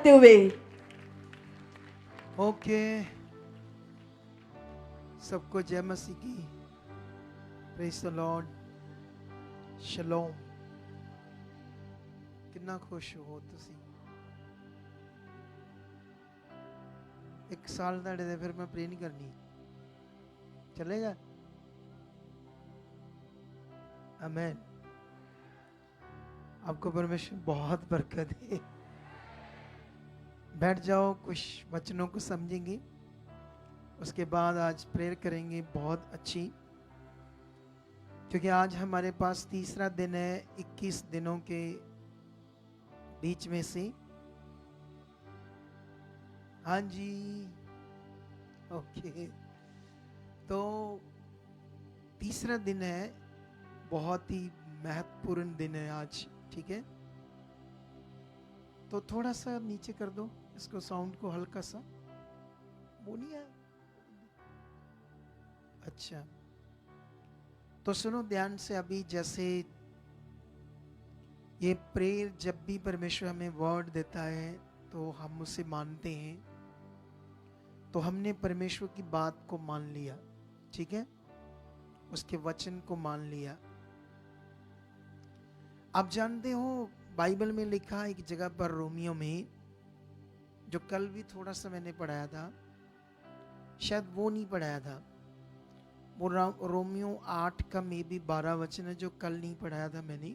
करते हुए। ओके, सबको जय मसीह की। Praise the lord. शलोम। कितना खुश हो तुसी। एक साल ਤੁਹਾਡੇ ਦੇ ਫਿਰ ਮੈਂ ਪ੍ਰੇ ਨਹੀਂ ਕਰਨੀ, चलेगा? आमेन। आपको परमेश्वर बहुत बरकत दे। बैठ जाओ, कुछ वचनों को समझेंगे, उसके बाद आज प्रेयर करेंगे बहुत अच्छी, क्योंकि आज हमारे पास तीसरा दिन है 21 दिनों के बीच में से। हाँ जी, ओके। तो तीसरा दिन है, बहुत ही महत्वपूर्ण दिन है आज, ठीक है? तो थोड़ा सा नीचे कर दो इसको, साउंड को हल्का सा। वो नहीं है? अच्छा, तो सुनो ध्यान से। अभी जैसे ये प्रेयर, जब भी परमेश्वर हमें वर्ड देता है तो हम उसे मानते हैं। तो हमने परमेश्वर की बात को मान लिया, ठीक है? उसके वचन को मान लिया। आप जानते हो बाइबल में लिखा एक जगह पर, रोमियो में, जो कल भी थोड़ा सा मैंने पढ़ाया था, शायद वो नहीं पढ़ाया था, वो रोमियो 8 का मे भी 12 वचन है जो कल नहीं पढ़ाया था मैंने।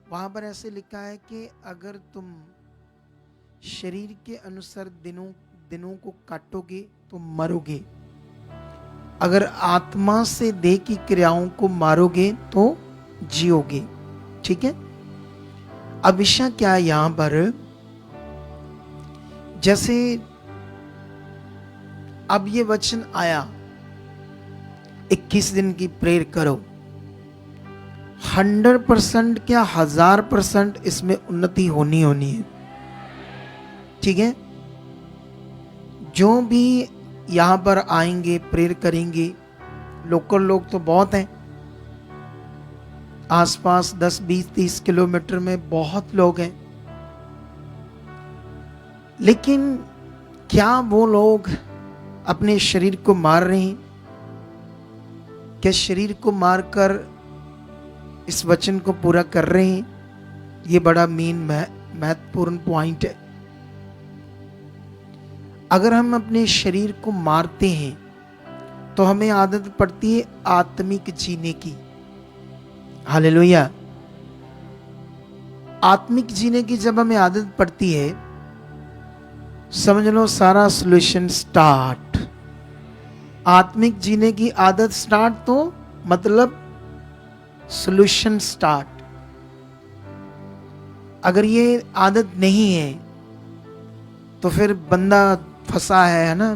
वहां पर ऐसे लिखा है कि अगर तुम शरीर के अनुसार दिनों को काटोगे तो मरोगे, अगर आत्मा से देह की क्रियाओं को मारोगे तो जियोगे, ठीक है? अब विषय क्या है यहां पर, जैसे अब ये वचन आया 21 दिन की प्रेयर करो, 100% क्या 1000% इसमें उन्नति होनी है, ठीक है? जो भी यहां पर आएंगे, प्रेयर करेंगे, लोकल लोग तो बहुत हैं, आसपास 10, 20, 30 किलोमीटर में बहुत लोग हैं, लेकिन क्या वो लोग अपने शरीर को मार रहे हैं? क्या शरीर को मारकर इस वचन को पूरा कर रहे हैं? ये बड़ा महत्वपूर्ण पॉइंट है। अगर हम अपने शरीर को मारते हैं तो हमें आदत पड़ती है आत्मिक जीने की। हालेलुया। आत्मिक जीने की जब हमें आदत पड़ती है, समझ लो सारा सॉल्यूशन स्टार्ट। आत्मिक जीने की आदत स्टार्ट तो मतलब सॉल्यूशन स्टार्ट। अगर ये आदत नहीं है तो फिर बंदा फंसा है ना?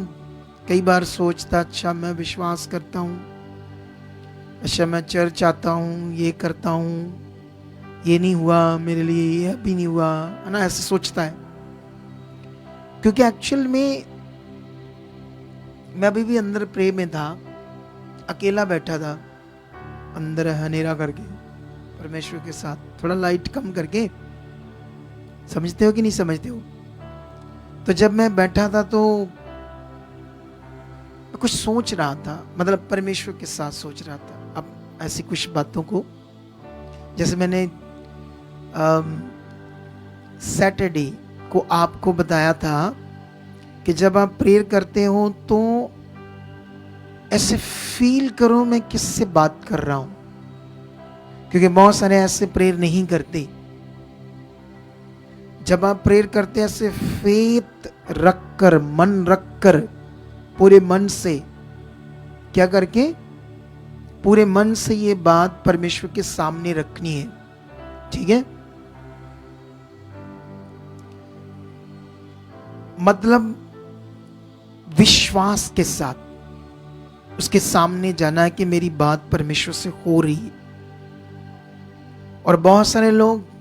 कई बार सोचता, अच्छा मैं विश्वास करता हूँ, अच्छा मैं चर्च आता हूँ, ये करता हूँ, ये नहीं हुआ मेरे लिए, ये अभी नहीं हुआ, है ना? ऐसे सोचता है। क्योंकि एक्चुअल में मैं अभी भी अंदर प्रे में था, अकेला बैठा था अंदर हनेरा करके परमेश्वर के साथ, थोड़ा लाइट कम करके। समझते हो कि नहीं समझते हो? तो जब मैं बैठा था तो कुछ सोच रहा था, मतलब परमेश्वर के साथ सोच रहा था। अब ऐसी कुछ बातों को, जैसे मैंने सैटरडे को आपको बताया था कि जब आप प्रेयर करते हो तो ऐसे फील करो मैं किससे बात कर रहा हूं, क्योंकि बहुत सारे ऐसे प्रेयर नहीं करते। जब आप प्रेयर करते हैं ऐसे फेथ रखकर, मन रखकर, पूरे मन से, क्या करके, पूरे मन से ये बात परमेश्वर के सामने रखनी है, ठीक है? मतलब विश्वास के साथ उसके सामने जाना है कि मेरी बात परमेश्वर से हो रही है। और बहुत सारे लोग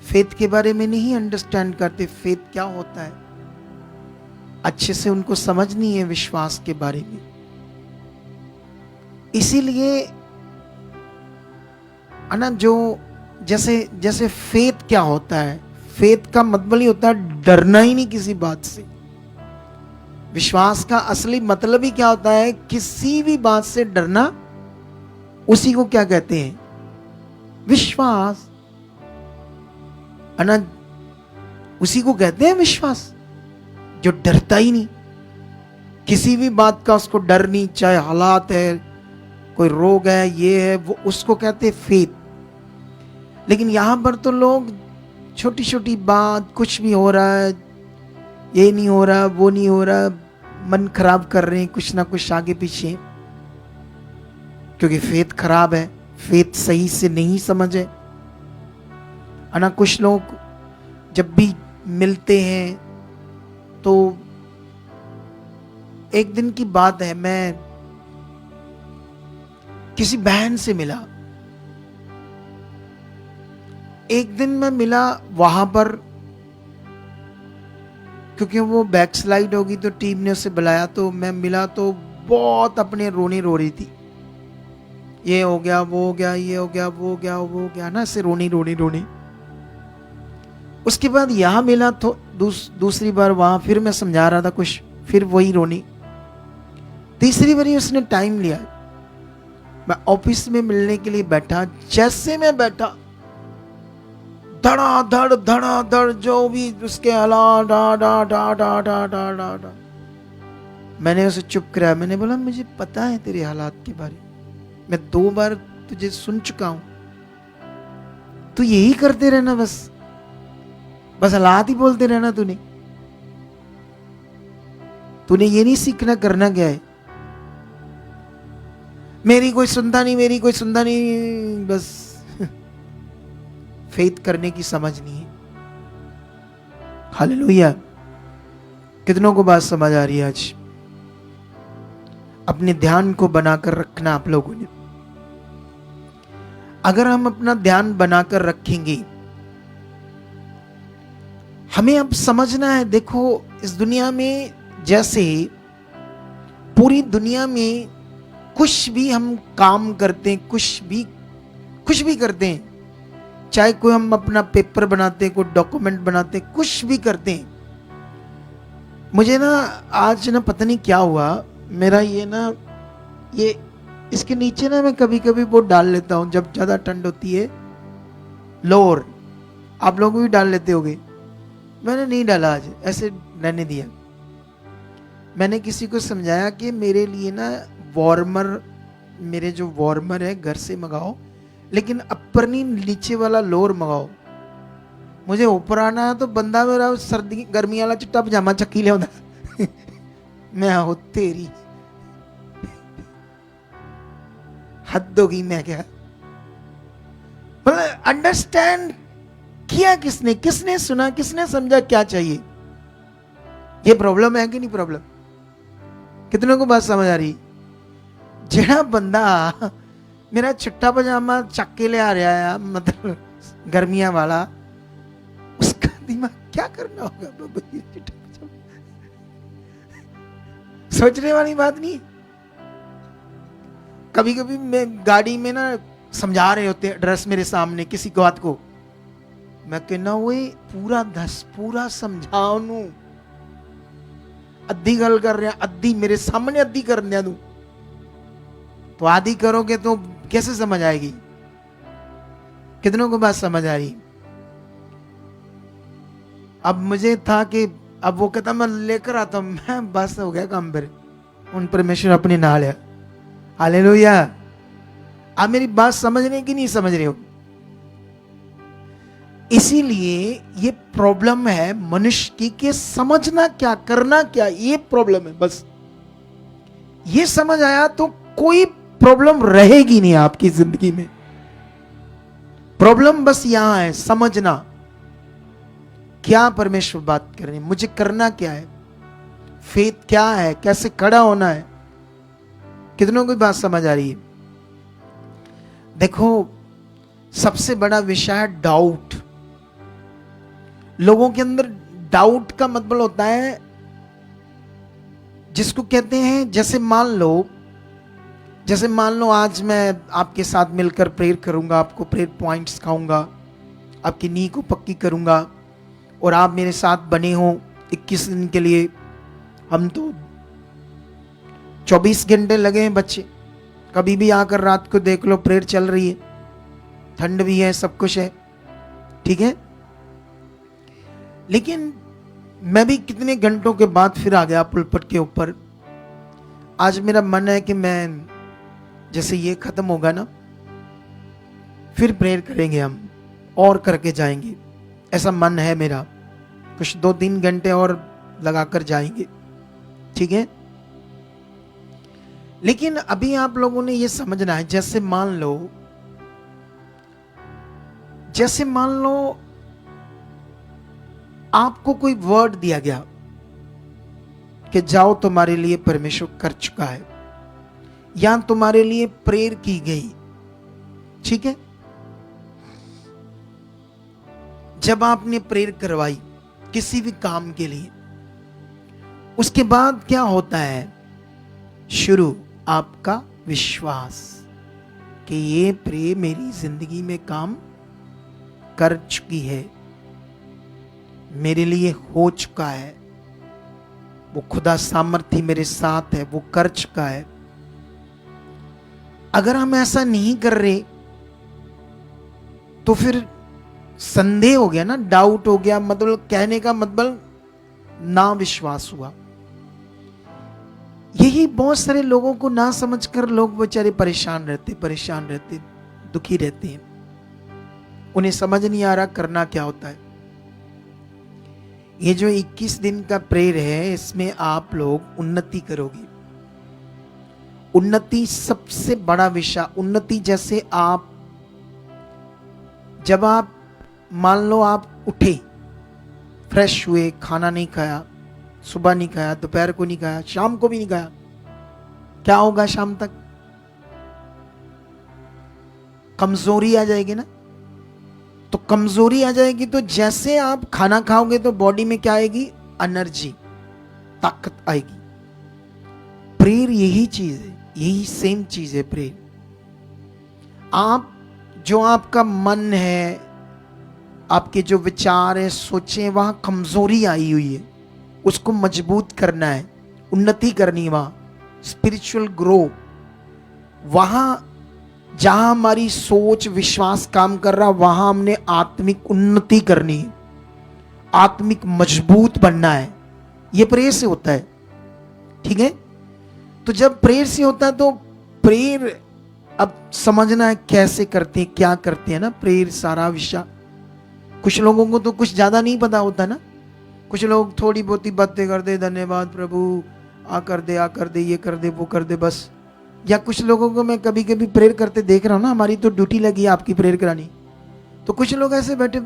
फेथ के बारे में नहीं अंडरस्टैंड करते, फेथ क्या होता है, अच्छे से उनको समझ नहीं है विश्वास के बारे में। इसीलिए है ना, जो जैसे फेथ क्या होता है, फेथ का मतलब ही होता है डरना ही नहीं किसी बात से। विश्वास का असली मतलब ही क्या होता है? किसी भी बात से डरना। उसी को क्या कहते हैं? विश्वास। है, उसी को कहते हैं विश्वास, जो डरता ही नहीं किसी भी बात का, उसको डर नहीं, चाहे हालात है, कोई रोग है, ये है वो, उसको कहते हैं फेथ। लेकिन यहां पर तो लोग छोटी छोटी बात, कुछ भी हो रहा है, ये नहीं हो रहा, वो नहीं हो रहा, मन खराब कर रहे हैं कुछ ना कुछ आगे पीछे, क्योंकि फेथ खराब है, फेथ सही से नहीं समझे। है कुछ लोग जब भी मिलते हैं तो, एक दिन की बात है, मैं किसी बहन से मिला। एक दिन मैं मिला वहां पर, क्योंकि वो बैकस्लाइड होगी तो टीम ने उसे बुलाया, तो मैं मिला तो बहुत अपने रोनी रो रही थी। ये हो गया, वो हो गया, ये हो गया, वो हो गया, वो हो गया ना, ऐसे रोनी रोनी रोनी। उसके बाद यहां मिला तो दूसरी बार वहां फिर मैं समझा रहा था कुछ, फिर वही रोनी। तीसरी बार उसने टाइम लिया, मैं ऑफिस में मिलने के लिए बैठा। जैसे मैं बैठा, धड़ाधड़ जो भी उसके हालात, डा डा डा डा डा डा डा डा। मैंने उसे चुप कराया। मैंने बोला, मुझे पता है तेरे हालात के बारे में, मैं 2 बार तुझे सुन चुका हूं, तू यही करते रहना, बस हालात ही बोलते रहना। तूने ये नहीं सीखना करना क्या है। मेरी कोई सुनता नहीं, मेरी कोई सुनता नहीं, बस फेथ करने की समझ नहीं है। हालेलुया। कितनों को बात समझ आ रही है? आज अपने ध्यान को बनाकर रखना आप लोगों ने। अगर हम अपना ध्यान बनाकर रखेंगे, हमें अब समझना है, देखो इस दुनिया में, जैसे पूरी दुनिया में कुछ भी हम काम करते हैं, कुछ भी करते हैं, चाहे कोई हम अपना पेपर बनाते हैं, कोई डॉक्यूमेंट बनाते हैं, कुछ भी करते हैं। मुझे ना आज ना पता नहीं क्या हुआ, मेरा ये इसके नीचे ना मैं कभी कभी वो डाल लेता हूं जब ज्यादा ठंड होती है, लोअर। आप लोग भी डाल लेते होगे, मैंने नहीं डाला आज, ऐसे रहने दिया। मैंने किसी को समझाया कि मेरे लिए ना वार्मर, मेरे जो वार्मर है घर से मंगाओ, लेकिन अपर नहीं, नीचे वाला लोअर मंगाओ। मुझे ऊपर आना है तो बंदा मेरा सर्दी गर्मी वाला चिट्टा पजामा चक्की ले आंदा मैं हो तेरी हद होगी। मैं क्या मतलब अंडरस्टैंड किया किसने सुना, किसने समझा क्या चाहिए? ये प्रॉब्लम है कि नहीं प्रॉब्लम? कितनों को बात समझ आ रही? जेड़ा बंदा मेरा चिट्टा पजामा चक के ले आ रहा है, मतलब गर्मियां वाला, उसका दिमाग क्या करना होगा बाबा? ये चिट्टा पजामा सोचने वाली बात नहीं। कभी कभी मैं गाड़ी में ना समझा रहे होते एड्रेस मेरे सामने किसी बात को, मैं कहना वो पूरा समझाओ नू, अद्धी गल कर रहे, अद्धी मेरे सामने अद्धी कर दिया तू, तो आधी करोगे तो कैसे समझ आएगी? कितनों को बात समझ आ रही? अब मुझे था कि अब वो कहता मैं लेकर आता हूं, मैं बस हो गया काम पर, उन परमेश्वर अपने नाल है। हालेलुया। आप मेरी बात समझ रहे कि नहीं समझ रहे हो? इसीलिए ये प्रॉब्लम है मनुष्य की कि समझना क्या, करना क्या, ये प्रॉब्लम है। बस ये समझ आया तो कोई प्रॉब्लम रहेगी नहीं आपकी जिंदगी में। प्रॉब्लम बस यहां है, समझना क्या परमेश्वर बात कर रहे हैं, मुझे करना क्या है, फेथ क्या है, कैसे खड़ा होना है। कितनों की बात समझ आ रही है? देखो सबसे बड़ा विषय है डाउट। लोगों के अंदर डाउट का मतलब होता है, जिसको कहते हैं, जैसे मान लो आज मैं आपके साथ मिलकर प्रेयर करूंगा, आपको प्रेयर पॉइंट्स खाऊंगा, आपकी नी को पक्की करूंगा, और आप मेरे साथ बने हो 21 दिन के लिए। हम तो 24 घंटे लगे हैं बच्चे, कभी भी आकर रात को देख लो प्रेयर चल रही है, ठंड भी है, सब कुछ है, ठीक है। लेकिन मैं भी कितने घंटों के बाद फिर आ गया पुलपट के ऊपर। आज मेरा मन है कि मैं जैसे ये खत्म होगा ना, फिर प्रेयर करेंगे हम और करके जाएंगे, ऐसा मन है मेरा। कुछ 2-3 घंटे और लगाकर जाएंगे, ठीक है। लेकिन अभी आप लोगों ने ये समझना है, जैसे मान लो आपको कोई वर्ड दिया गया कि जाओ, तुम्हारे लिए परमेश्वर कर चुका है, या तुम्हारे लिए प्रेयर की गई, ठीक है। जब आपने प्रेयर करवाई किसी भी काम के लिए, उसके बाद क्या होता है? शुरू आपका विश्वास कि ये प्रेयर मेरी जिंदगी में काम कर चुकी है, मेरे लिए हो चुका है, वो खुदा सामर्थ्य मेरे साथ है, वो कर चुका है। अगर हम ऐसा नहीं कर रहे तो फिर संदेह हो गया ना, डाउट हो गया, मतलब कहने का मतलब ना विश्वास हुआ। यही बहुत सारे लोगों को ना समझकर लोग बेचारे परेशान रहते, दुखी रहते हैं। उन्हें समझ नहीं आ रहा करना क्या होता है। ये जो 21 दिन का प्रेयर है, इसमें आप लोग उन्नति करोगे। उन्नति सबसे बड़ा विषय, उन्नति जैसे जब आप मान लो आप उठे, फ्रेश हुए, खाना नहीं खाया, सुबह नहीं खाया, दोपहर को नहीं खाया, शाम को भी नहीं खाया, क्या होगा शाम तक? कमजोरी आ जाएगी ना। तो कमजोरी आ जाएगी तो जैसे आप खाना खाओगे तो बॉडी में क्या आएगी? एनर्जी, ताकत आएगी। प्रेयर यही चीज है, यही सेम चीज है प्रेयर। जो आपका मन है, आपके जो विचार है, सोचें, वहां कमजोरी आई हुई है, उसको मजबूत करना है, उन्नति करनी है, वहां स्पिरिचुअल ग्रो। वहां जहां हमारी सोच विश्वास काम कर रहा, वहां हमने आत्मिक उन्नति करनी है, आत्मिक मजबूत बनना है। यह प्रेयर से होता है, ठीक है। तो जब प्रेयर से होता है तो प्रेयर अब समझना है कैसे करते हैं, क्या करते हैं ना प्रेयर, सारा विषय। कुछ लोगों को तो कुछ ज्यादा नहीं पता होता ना, कुछ लोग थोड़ी बहुत ही बातें कर दे, धन्यवाद प्रभु, आ कर दे, ये कर दे, वो कर दे, बस। या कुछ लोगों को मैं कभी कभी प्रेयर करते देख रहा हूं ना, हमारी तो ड्यूटी लगी है आपकी प्रेयर करानी, तो कुछ लोग ऐसे बैठे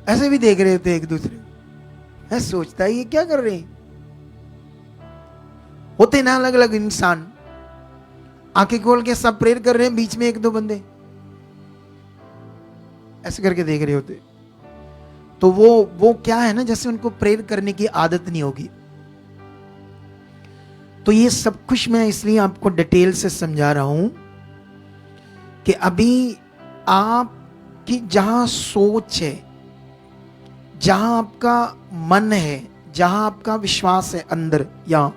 ऐसे भी देख रहे थे एक दूसरे, मैं सोचता है ये क्या कर रहे हैं। होते ना अलग अलग इंसान, आंखें खोल के सब प्रेयर कर रहे हैं, बीच में एक दो बंदे ऐसे करके देख रहे होते। तो वो क्या है ना, जैसे उनको प्रेयर करने की आदत नहीं होगी। तो ये सब कुछ मैं इसलिए आपको डिटेल से समझा रहा हूं कि अभी आपकी जहां सोच है, जहां आपका मन है, जहां आपका विश्वास है अंदर, या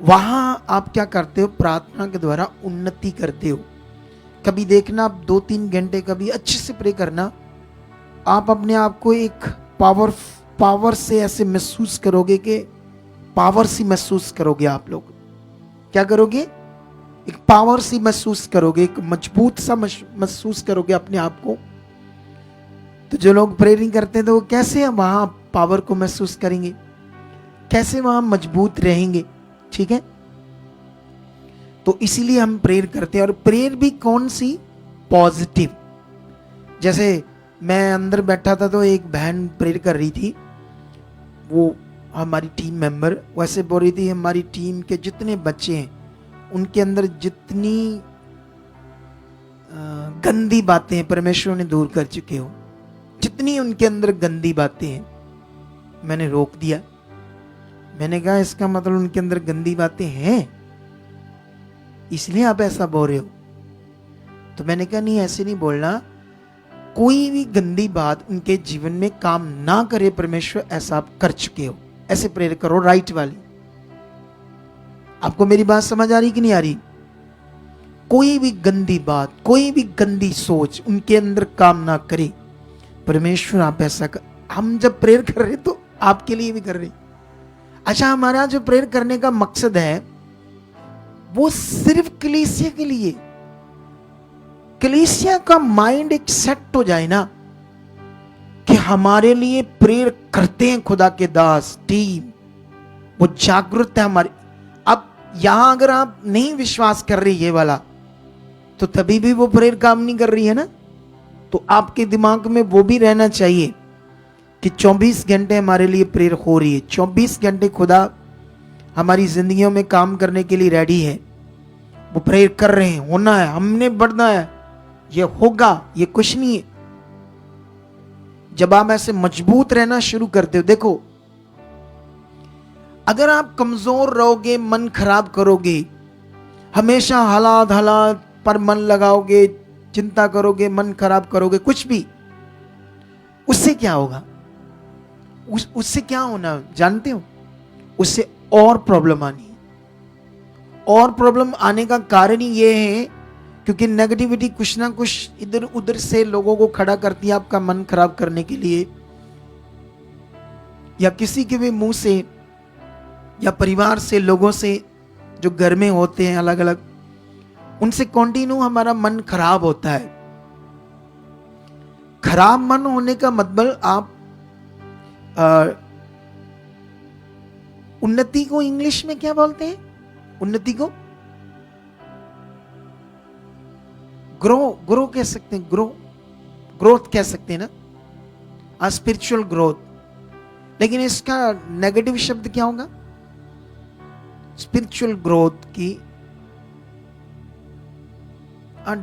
वहां आप क्या करते हो? प्रार्थना के द्वारा उन्नति करते हो। कभी देखना, आप 2-3 घंटे कभी अच्छे से प्रे करना, आप अपने आप को एक पावर से ऐसे महसूस करोगे कि पावर सी महसूस करोगे। आप लोग क्या करोगे? एक पावर सी महसूस करोगे, एक मजबूत सा महसूस करोगे अपने आप को। तो जो लोग प्रेयरिंग करते हैं तो वो कैसे वहां पावर को महसूस करेंगे, कैसे वहां मजबूत रहेंगे, ठीक है। तो इसीलिए हम प्रेयर करते हैं। और प्रेयर भी कौन सी? पॉजिटिव। जैसे मैं अंदर बैठा था तो एक बहन प्रेयर कर रही थी, वो हमारी टीम मेंबर, वैसे बोल रही थी हमारी टीम के जितने बच्चे हैं उनके अंदर जितनी गंदी बातें परमेश्वर ने दूर कर चुके हो, जितनी उनके अंदर गंदी बातें हैं। मैंने रोक दिया, मैंने कहा इसका मतलब उनके अंदर गंदी बातें हैं, इसलिए आप ऐसा बोल रहे हो। तो मैंने कहा नहीं, ऐसे नहीं बोलना, कोई भी गंदी बात उनके जीवन में काम ना करे परमेश्वर, ऐसा आप कर चुके हो, ऐसे प्रेयर करो, राइट वाली। आपको मेरी बात समझ आ रही कि नहीं आ रही? कोई भी गंदी बात, कोई भी गंदी सोच उनके अंदर काम ना करे परमेश्वर, आप ऐसा कर। हम जब प्रेयर कर रहे तो आपके लिए भी कर रहे। अच्छा, हमारा जो प्रेयर करने का मकसद है वो सिर्फ कलीसिया के लिए, कलीसिया का माइंड एक सेट हो जाए ना कि हमारे लिए प्रेयर करते हैं खुदा के दास, टीम वो जागरूक है हमारी। अब यहां अगर आप नहीं विश्वास कर रही ये वाला, तो तभी भी वो प्रेयर काम नहीं कर रही है ना। तो आपके दिमाग में वो भी रहना चाहिए कि 24 घंटे हमारे लिए प्रेयर हो रही है, 24 घंटे खुदा हमारी जिंदगियों में काम करने के लिए रेडी है। वो प्रेयर कर रहे हैं, होना है, हमने बढ़ना है, ये होगा, ये कुछ नहीं है। जब आप ऐसे मजबूत रहना शुरू करते हो, देखो अगर आप कमजोर रहोगे, मन खराब करोगे, हमेशा हालात पर मन लगाओगे, चिंता करोगे, मन खराब करोगे, कुछ भी, उससे क्या होगा? उससे क्या होना जानते हो? उससे और प्रॉब्लम आनी है। और प्रॉब्लम आने का कारण ही ये है क्योंकि नेगेटिविटी कुछ ना कुछ इधर उधर से लोगों को खड़ा करती है आपका मन खराब करने के लिए, या किसी के भी मुंह से, या परिवार से, लोगों से जो घर में होते हैं अलग अलग, उनसे कंटिन्यू हमारा मन खराब होता है। खराब मन होने का मतलब आप उन्नति को इंग्लिश में क्या बोलते हैं? उन्नति को ग्रो कह सकते हैं, ग्रोथ कह सकते हैं ना, स्पिरिचुअल ग्रोथ। लेकिन इसका नेगेटिव शब्द क्या होगा? स्पिरिचुअल ग्रोथ की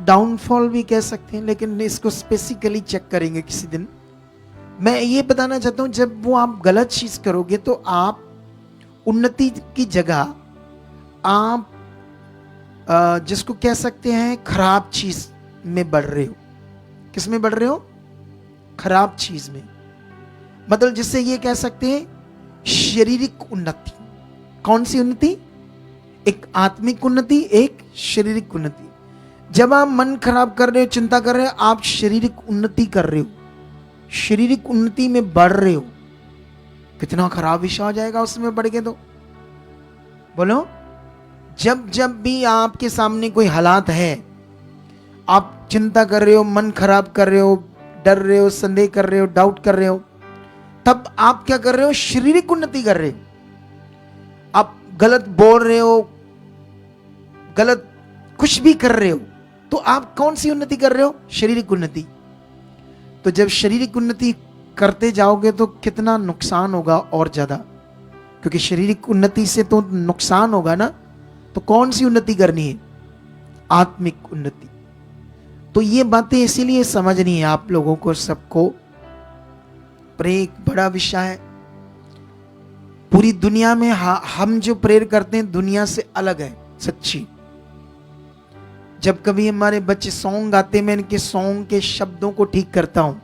डाउनफॉल भी कह सकते हैं, लेकिन इसको स्पेसिफिकली चेक करेंगे किसी दिन। मैं ये बताना चाहता हूं, जब वो आप गलत चीज करोगे तो आप उन्नति की जगह आप जिसको कह सकते हैं खराब चीज में बढ़ रहे हो। किस में बढ़ रहे हो? खराब चीज में। मतलब जिससे ये कह सकते हैं शारीरिक उन्नति। कौन सी उन्नति? एक आत्मिक उन्नति, एक शारीरिक उन्नति। जब आप मन खराब कर रहे हो, चिंता कर रहे हो, आप शारीरिक उन्नति कर रहे हो, शारीरिक उन्नति में बढ़ रहे हो। कितना खराब विषय हो जाएगा उसमें बढ़ के। तो बोलो, जब भी आपके सामने कोई हालात है, आप चिंता कर रहे हो, मन खराब कर रहे हो, डर रहे हो, संदेह कर रहे हो, डाउट कर रहे हो, तब आप क्या कर रहे हो? शारीरिक उन्नति कर रहे हो। आप गलत बोल रहे हो, गलत कुछ भी कर रहे हो, तो आप कौन सी उन्नति कर रहे हो? शारीरिक उन्नति। तो जब शारीरिक उन्नति करते जाओगे तो कितना नुकसान होगा और ज्यादा, क्योंकि शारीरिक उन्नति से तो नुकसान होगा ना। तो कौन सी उन्नति करनी है? आत्मिक उन्नति। तो ये बातें इसीलिए समझनी है आप लोगों को, सबको। प्रेयर एक बड़ा विषय है। पूरी दुनिया में हम जो प्रेयर करते हैं दुनिया से अलग है, सच्ची। जब कभी हमारे बच्चे सॉन्ग गाते, मैं इनके सॉन्ग के शब्दों को ठीक करता हूं।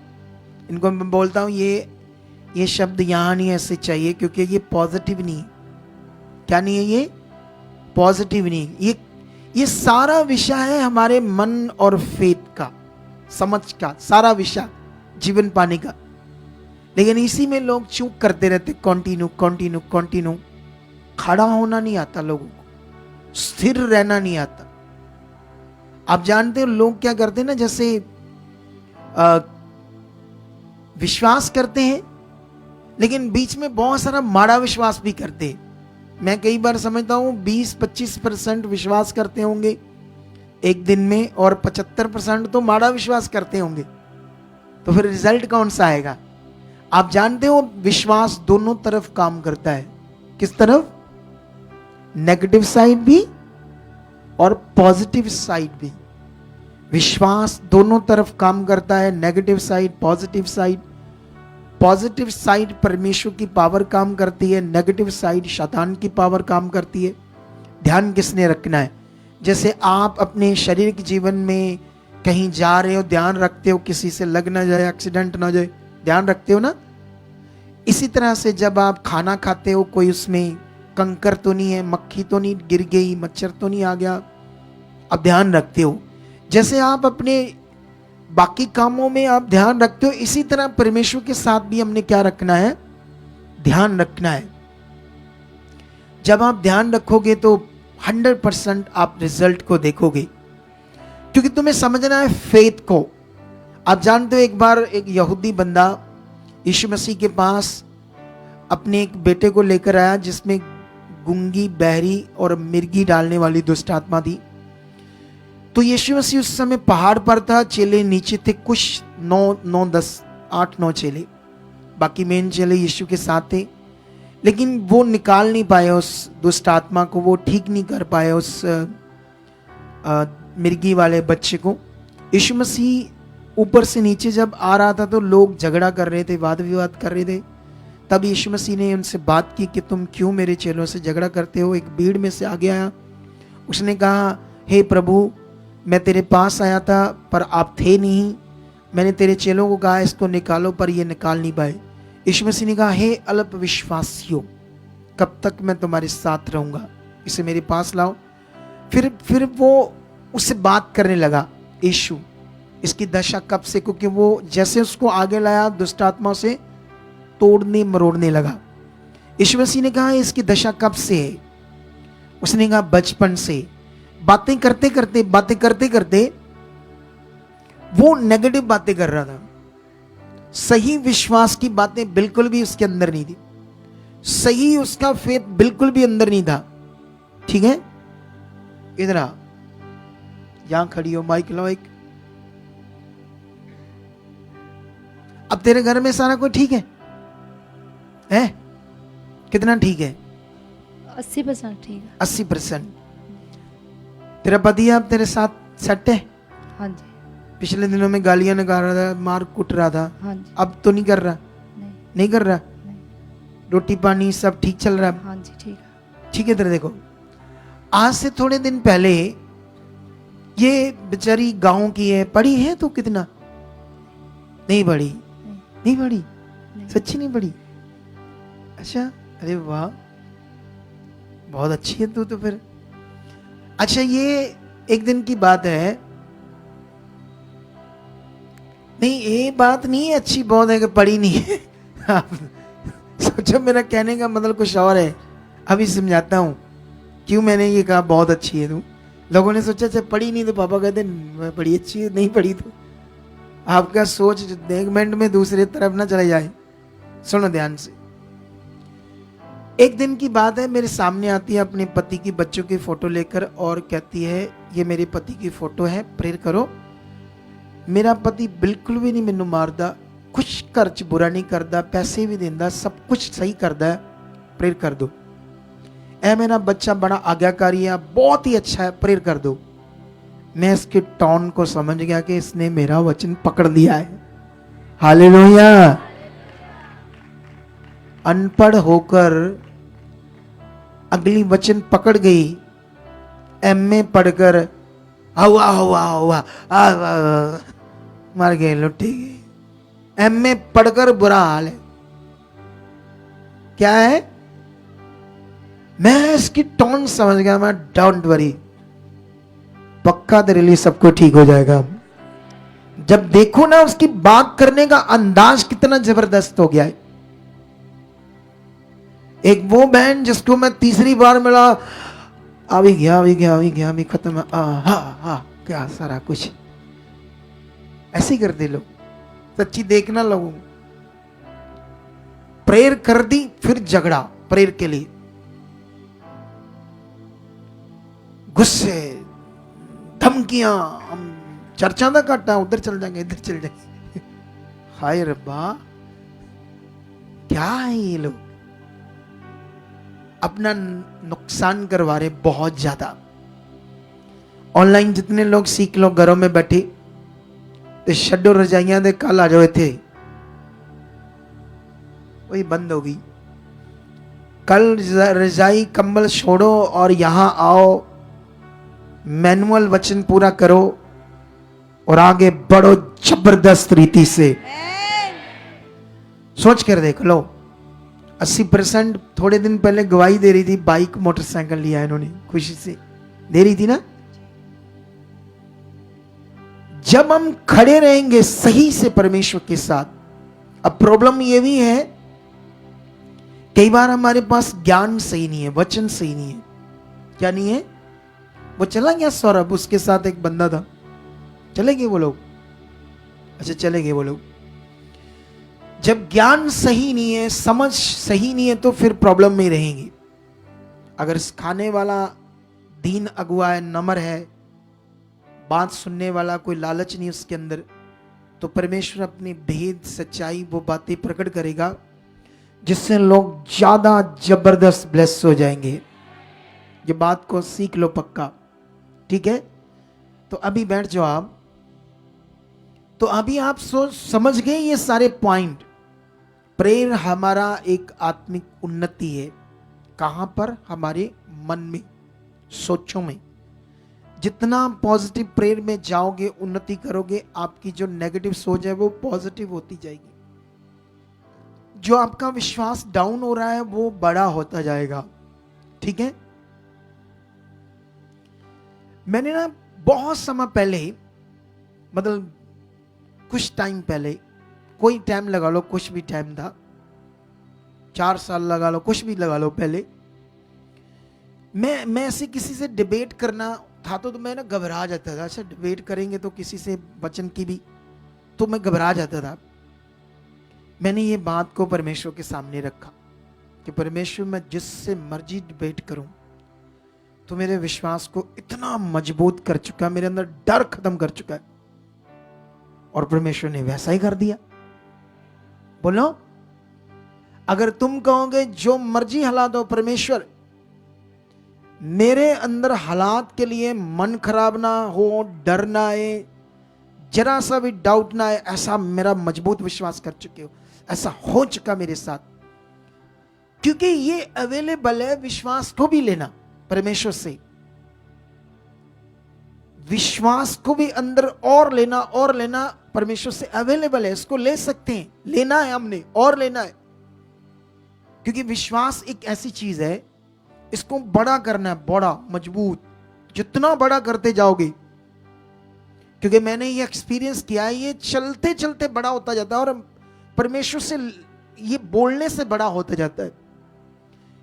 इनको मैं बोलता हूं ये शब्द यहां नहीं ऐसे चाहिए, क्योंकि ये पॉजिटिव नहीं है। क्या नहीं है? ये पॉजिटिव नहीं। ये सारा विषय है हमारे मन और फेथ का, समझ का, सारा विषय जीवन पाने का। लेकिन इसी में लोग चूक करते रहते, कंटिन्यू। खड़ा होना नहीं आता लोगों को, स्थिर रहना नहीं आता। आप जानते हो लोग क्या करते हैं ना, जैसे विश्वास करते हैं लेकिन बीच में बहुत सारा माड़ा विश्वास भी करते हैं। मैं कई बार समझता हूं 20-25% विश्वास करते होंगे एक दिन में, और 75% तो माड़ा विश्वास करते होंगे। तो फिर रिजल्ट कौन सा आएगा? आप जानते हो विश्वास दोनों तरफ काम करता है। किस तरफ? नेगेटिव साइड भी और पॉजिटिव साइड भी। विश्वास दोनों तरफ काम करता है, negative side, positive side. Positive side परमेश्वर की पावर काम करती है, नेगेटिव साइड शैतान की पावर काम करती है। ध्यान किसने रखना है? जैसे आप अपने शरीर के जीवन में कहीं जा रहे हो ध्यान रखते हो किसी से लग ना जाए, एक्सीडेंट ना हो जाए, ध्यान रखते हो ना। इसी तरह से जब आप खाना खाते हो कोई उसमें कंकर तो नहीं है, मक्खी तो नहीं गिर गई, मच्छर तो नहीं आ गया, आप ध्यान रखते हो। जैसे आप अपने बाकी कामों में आप ध्यान रखते हो, इसी तरह परमेश्वर के साथ भी हमने क्या रखना है, ध्यान रखना है। जब आप ध्यान रखोगे तो 100% आप रिजल्ट को देखोगे, क्योंकि तुम्हें समझना है फेथ को। आप जानते हो एक बार एक यहूदी बंदा यीशु मसीह के पास अपने एक बेटे को लेकर आया जिसमें गूंगी, बहरी और मिर्गी डालने वाली दुष्ट आत्मा थी। तो यीशु मसीह उस समय पहाड़ पर था, चेले नीचे थे, कुछ 8-9 चेले, बाकी मेन चेले यीशु के साथ थे, लेकिन वो निकाल नहीं पाए उस दुष्ट आत्मा को, वो ठीक नहीं कर पाए उस मिर्गी वाले बच्चे को। यीशु मसीह ऊपर से नीचे जब आ रहा था तो लोग झगड़ा कर रहे थे, वाद विवाद कर रहे थे। तब यीशु मसीह ने उनसे बात की कि तुम क्यों मेरे चेलों से झगड़ा करते हो। एक भीड़ में से आगे आया, उसने कहा, हे प्रभु, मैं तेरे पास आया था पर आप थे नहीं, मैंने तेरे चेलों को कहा इसको निकालो पर ये निकाल नहीं पाए। यीशु मसीह ने कहा, हे अल्प विश्वासियों, कब तक मैं तुम्हारे साथ रहूंगा, इसे मेरे पास लाओ। फिर वो उससे बात करने लगा, यीशु इसकी दशा कब से, क्योंकि वो जैसे उसको आगे लाया दुष्ट आत्मा से तोड़ने मरोड़ने लगा। यीशु मसीह ने कहा, इसकी दशा कब से है। उसने कहा, बचपन से। बातें करते करते वो नेगेटिव बातें कर रहा था, सही विश्वास की बातें बिल्कुल भी उसके अंदर नहीं थी, सही उसका फेथ बिल्कुल भी अंदर नहीं था। ठीक है, इधर आ, यहां खड़ी हो, माइक लो एक। अब तेरे घर में सारा कुछ ठीक है? कितना ठीक है? 80% ठीक है। 80%। तेरा पति अब तेरे साथ सेट है? हाँ जी। पिछले दिनों में गालियां निकाल रहा था, मार कुट रहा था, हाँ जी। अब तो नहीं कर रहा? नहीं कर रहा? नहीं। रोटी पानी सब ठीक चल रहा है? हाँ जी, ठीक है। ठीक है। तेरे देखो, आज से थोड़े दिन पहले ये बेचारी गांव की है, पढ़ी है तो कितना? नहीं पढ़ी? नहीं पढ़ी? सच्ची नहीं पढ़ी? अच्छा, अरे वाह, बहुत अच्छी है तू तो फिर। अच्छा, ये एक दिन की बात है, नहीं ये बात नहीं है, अच्छी बहुत है कि पढ़ी नहीं है। आप सोचो मेरा कहने का मतलब कुछ और है। अभी समझाता हूं क्यों मैंने ये कहा बहुत अच्छी है तू। लोगों ने सोचा अच्छा पढ़ी नहीं, तो पापा कहते बड़ी अच्छी है, नहीं पढ़ी तो। आपका सोच एक मिनट में दूसरी तरफ ना चले जाए। सुनो ध्यान से। एक दिन की बात है, मेरे सामने आती है अपने पति की बच्चों की फोटो लेकर और कहती है, ये मेरे पति की फोटो है, प्रेयर करो। मेरा पति बिल्कुल भी नहीं मैनू मारदा, कुछ खर्च बुरा नहीं करता, पैसे भी देंदा, सब कुछ सही करता है, प्रेयर कर दो। ऐ मेरा बच्चा बड़ा आज्ञाकारी है, बहुत ही अच्छा है, प्रेयर कर दो। मैं इसके टोन को समझ गया कि इसने मेरा वचन पकड़ लिया है। हालेलुया। अनपढ़ होकर अगली वचन पकड़ गई, एमए पढ़कर हुआ हुआ हुआ मर गए, लुटी गई। एमए पढ़कर बुरा हाल है। क्या है? मैं इसकी टोन समझ गया। मैं डोंट वरी, पक्का तेरे लिए सब कुछ ठीक हो जाएगा। जब देखो ना उसकी बात करने का अंदाज कितना जबरदस्त हो गया है। एक वो बहन जिसको मैं तीसरी बार मिला, अभी गया अभी खत्म, हाँ क्या सारा कुछ ऐसे ही करते लोग। सच्ची देखना लोगों, प्रेयर कर दी फिर झगड़ा प्रेयर के लिए, गुस्से, धमकियां, हम चर्चा ना काटना, उधर चल जाएंगे इधर चल जाएंगे। हाय रब्बा, क्या है ये लोग, अपना नुकसान करवा रहे बहुत ज्यादा। ऑनलाइन जितने लोग सीख लो घरों में बैठे, तो छड्डो रजाइयां दे कल आ जाओ थे, वही बंद हो गई। कल रजाई कंबल छोड़ो और यहां आओ, मैनुअल वचन पूरा करो, और आगे बढ़ो जबरदस्त रीति से। सोच कर देख लो, 80% थोड़े दिन पहले गवाही दे रही थी, बाइक मोटरसाइकिल लिया इन्होंने, खुशी से दे रही थी ना। जब हम खड़े रहेंगे सही से परमेश्वर के साथ। अब प्रॉब्लम ये भी है, कई बार हमारे पास ज्ञान सही नहीं है, वचन सही नहीं है। क्या नहीं है? वो चला गया सौरभ, उसके साथ एक बंदा था, चले गए वो लोग। अच्छा, चले गए वो लोग। जब ज्ञान सही नहीं है, समझ सही नहीं है, तो फिर प्रॉब्लम में रहेंगे। अगर सिखाने वाला दीन अगुआ है, नम्र है, बात सुनने वाला कोई लालच नहीं उसके अंदर, तो परमेश्वर अपनी भेद सच्चाई वो बातें प्रकट करेगा जिससे लोग ज्यादा जबरदस्त ब्लेस हो जाएंगे। ये बात को सीख लो पक्का, ठीक है? तो अभी बैठ जाओ आप। तो अभी आप समझ गए ये सारे पॉइंट। प्रेयर हमारा एक आत्मिक उन्नति है। कहां पर? हमारे मन में, सोचों में। जितना पॉजिटिव प्रेयर में जाओगे, उन्नति करोगे, आपकी जो नेगेटिव सोच है वो पॉजिटिव होती जाएगी। जो आपका विश्वास डाउन हो रहा है वो बड़ा होता जाएगा, ठीक है? मैंने ना बहुत समय पहले, मतलब कुछ टाइम पहले, कोई टाइम लगा लो, कुछ भी टाइम था, 4 साल लगा लो, कुछ भी लगा लो, पहले मैं ऐसे किसी से डिबेट करना था तो मैं ना घबरा जाता था। अच्छा, डिबेट करेंगे तो किसी से वचन की भी, तो मैं घबरा जाता था। मैंने ये बात को परमेश्वर के सामने रखा कि परमेश्वर, मैं जिससे मर्जी डिबेट करूं तो मेरे विश्वास को इतना मजबूत कर चुका, मेरे अंदर डर खत्म कर चुका है। और परमेश्वर ने वैसा ही कर दिया। बोलो, अगर तुम कहोगे जो मर्जी हालात हो, परमेश्वर मेरे अंदर हालात के लिए मन खराब ना हो, डर ना आए, जरा सा भी डाउट ना आए, ऐसा मेरा मजबूत विश्वास कर चुके हो, ऐसा हो चुका मेरे साथ। क्योंकि ये अवेलेबल है, विश्वास को भी लेना परमेश्वर से, विश्वास को भी अंदर और लेना परमेश्वर से अवेलेबल है। इसको ले सकते हैं, लेना है हमने और लेना है। क्योंकि विश्वास एक ऐसी चीज है, इसको बड़ा करना है, बड़ा मजबूत। जितना बड़ा करते जाओगे, क्योंकि मैंने ये एक्सपीरियंस किया है, ये चलते चलते बड़ा होता जाता है और परमेश्वर से ये बोलने से बड़ा होता जाता है।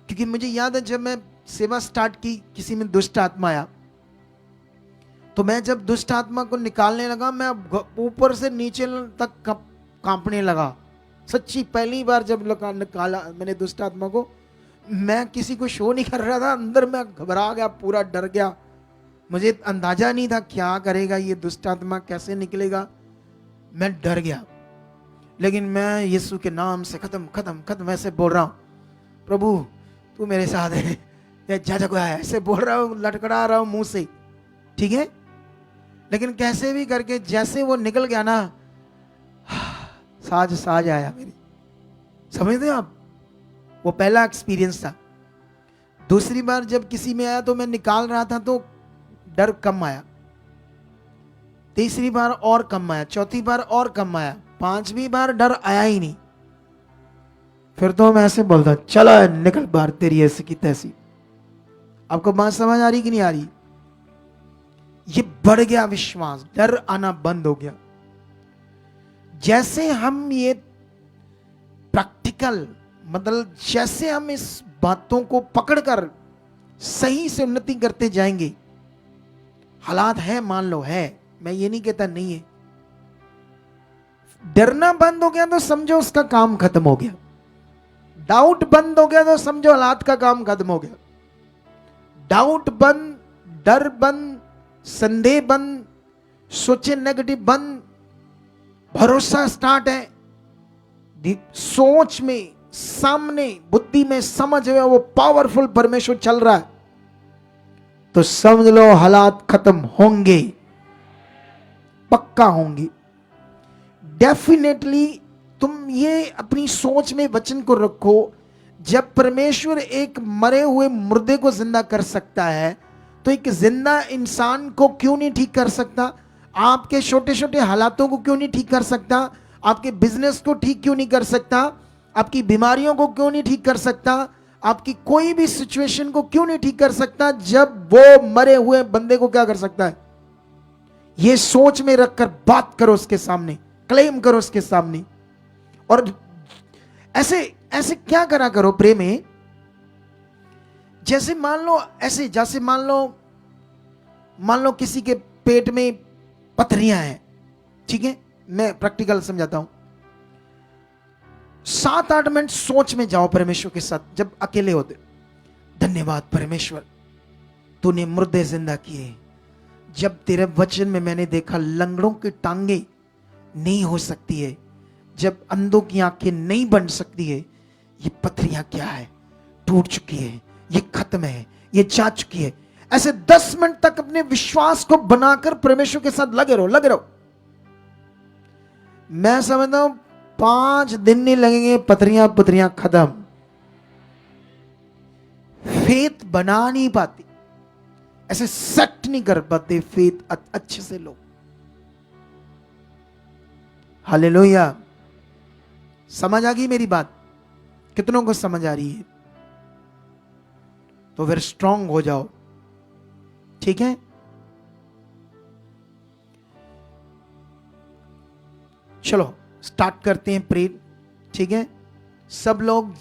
क्योंकि मुझे याद है जब मैं सेवा स्टार्ट की, किसी में दुष्ट आत्मा आया, तो मैं जब दुष्ट आत्मा को निकालने लगा, मैं ऊपर से नीचे तक कांपने लगा। सच्ची, पहली बार जब निकाला मैंने दुष्ट आत्मा को, मैं किसी को शो नहीं कर रहा था, अंदर मैं घबरा गया, पूरा डर गया। मुझे अंदाजा नहीं था क्या करेगा ये दुष्ट आत्मा, कैसे निकलेगा, मैं डर गया। लेकिन मैं यीशु के नाम से खत्म खत्म खत्म ऐसे बोल रहा हूँ, प्रभु तू मेरे साथ है, या जा को है, ऐसे बोल रहा हूँ, लटकड़ा रहा हूँ मुंह से, ठीक है? लेकिन कैसे भी करके जैसे वो निकल गया ना, साज आया मेरी। समझते हो आप? वो पहला एक्सपीरियंस था। दूसरी बार जब किसी में आया तो मैं निकाल रहा था तो डर कम आया। तीसरी बार और कम आया, चौथी बार और कम आया, 5वीं बार डर आया ही नहीं। फिर तो मैं ऐसे बोलता, चला निकल बाहर, तेरी ऐसी की तैसी। आपको बात समझ आ रही कि नहीं आ रही? ये बढ़ गया विश्वास, डर आना बंद हो गया। जैसे हम ये प्रैक्टिकल, मतलब जैसे हम इस बातों को पकड़कर सही से उन्नति करते जाएंगे, हालात है, मान लो है, मैं ये नहीं कहता नहीं है, डरना बंद हो गया तो समझो उसका काम खत्म हो गया। डाउट बंद हो गया तो समझो हालात का काम खत्म हो गया। डाउट बंद, डर बंद, संदेह बंद, सोचे नेगेटिव बंद, भरोसा स्टार्ट है। सोच में, सामने, बुद्धि में, समझ में वो पावरफुल परमेश्वर चल रहा है, तो समझ लो हालात खत्म होंगे, पक्का होंगे। डेफिनेटली तुम ये अपनी सोच में वचन को रखो, जब परमेश्वर एक मरे हुए मुर्दे को जिंदा कर सकता है तो एक जिंदा इंसान को क्यों नहीं ठीक कर सकता? आपके छोटे छोटे हालातों को क्यों नहीं ठीक कर सकता? आपके बिजनेस को ठीक क्यों नहीं कर सकता? आपकी बीमारियों को क्यों नहीं ठीक कर सकता? आपकी कोई भी सिचुएशन को क्यों नहीं ठीक कर सकता? जब वो मरे हुए बंदे को क्या कर सकता है? ये सोच में रखकर बात करो उसके सामने, क्लेम करो उसके सामने। और ऐसे ऐसे क्या करा करो प्रे में, जैसे मान लो किसी के पेट में पथरियां हैं, ठीक है, मैं प्रैक्टिकल समझाता हूं। 7-8 मिनट सोच में जाओ परमेश्वर के साथ जब अकेले होते। धन्यवाद परमेश्वर, तूने मुर्दे जिंदा किए। जब तेरे वचन में मैंने देखा लंगड़ों की टांगे नहीं हो सकती है, जब अंधों की आंखें नहीं बन सकती है, ये पथरियां क्या है? टूट चुकी है, ये खत्म है, ये जा चुकी है। ऐसे 10 मिनट तक अपने विश्वास को बनाकर परमेश्वर के साथ लगे रहो। मैं समझता हूं 5 दिन नहीं लगेंगे, पथरियां खत्म। फेथ बना नहीं पाती, ऐसे सेट नहीं कर पाते फेथ अच्छे से लोग। हालेलुया। समझ आ गई मेरी बात? कितनों को समझ आ रही है? तो फिर स्ट्रांग हो जाओ, ठीक है। चलो स्टार्ट करते हैं प्रेयर, ठीक है। सब लोग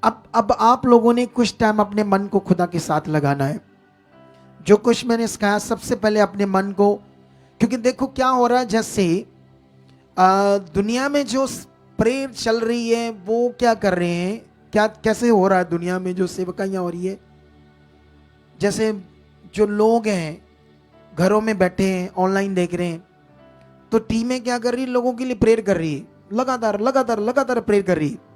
अब आप लोगों ने कुछ टाइम अपने मन को खुदा के साथ लगाना है। जो कुछ मैंने सिखाया सबसे पहले अपने मन को, क्योंकि देखो क्या हो रहा है, जैसे दुनिया में जो प्रेयर चल रही है वो क्या कर रहे हैं, क्या कैसे हो रहा है दुनिया में जो सेवकाइयां हो रही है। जैसे जो लोग हैं घरों में बैठे हैं, ऑनलाइन देख रहे हैं, तो टीमें क्या कर रही है, लोगों के लिए प्रेयर कर रही है, लगातार प्रेयर कर रही है।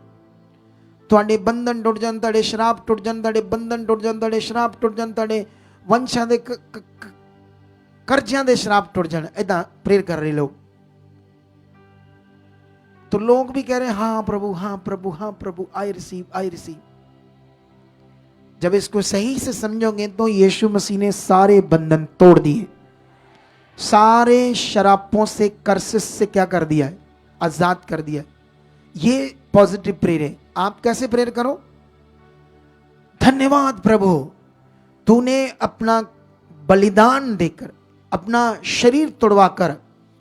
ਤੁਹਾਡੇ ਬੰਧਨ ਟੁੱਟ ਜਾਣ, ਤੁਹਾਡੇ ਸ਼ਰਾਪ ਟੁੱਟ ਜਾਣ, ਤੁਹਾਡੇ ਬੰਧਨ ਟੁੱਟ ਜਾਣ, ਤੁਹਾਡੇ ਸ਼ਰਾਪ ਟੁੱਟ ਜਾਣ, ਤੁਹਾਡੇ ਵੰਸ਼ਾਂ ਦੇ ਕਰਜ਼ਿਆਂ ਦੇ ਸ਼ਰਾਪ ਟੁੱਟ ਜਾਣ, ऐदा प्रेयर कर रहे लोग। तो लोग भी कह रहे हैं हाँ प्रभु, हाँ प्रभु, हाँ प्रभु, आई रिसीव। जब इसको सही से समझोगे तो यीशु मसीह ने सारे बंधन तोड़ दिए, सारे शरापों से, कर्सेस से क्या कर दिया है? आजाद कर दिया। ये पॉजिटिव प्रेयर है। आप कैसे प्रेयर करो? धन्यवाद प्रभु, तूने अपना बलिदान देकर, अपना शरीर तोड़वाकर,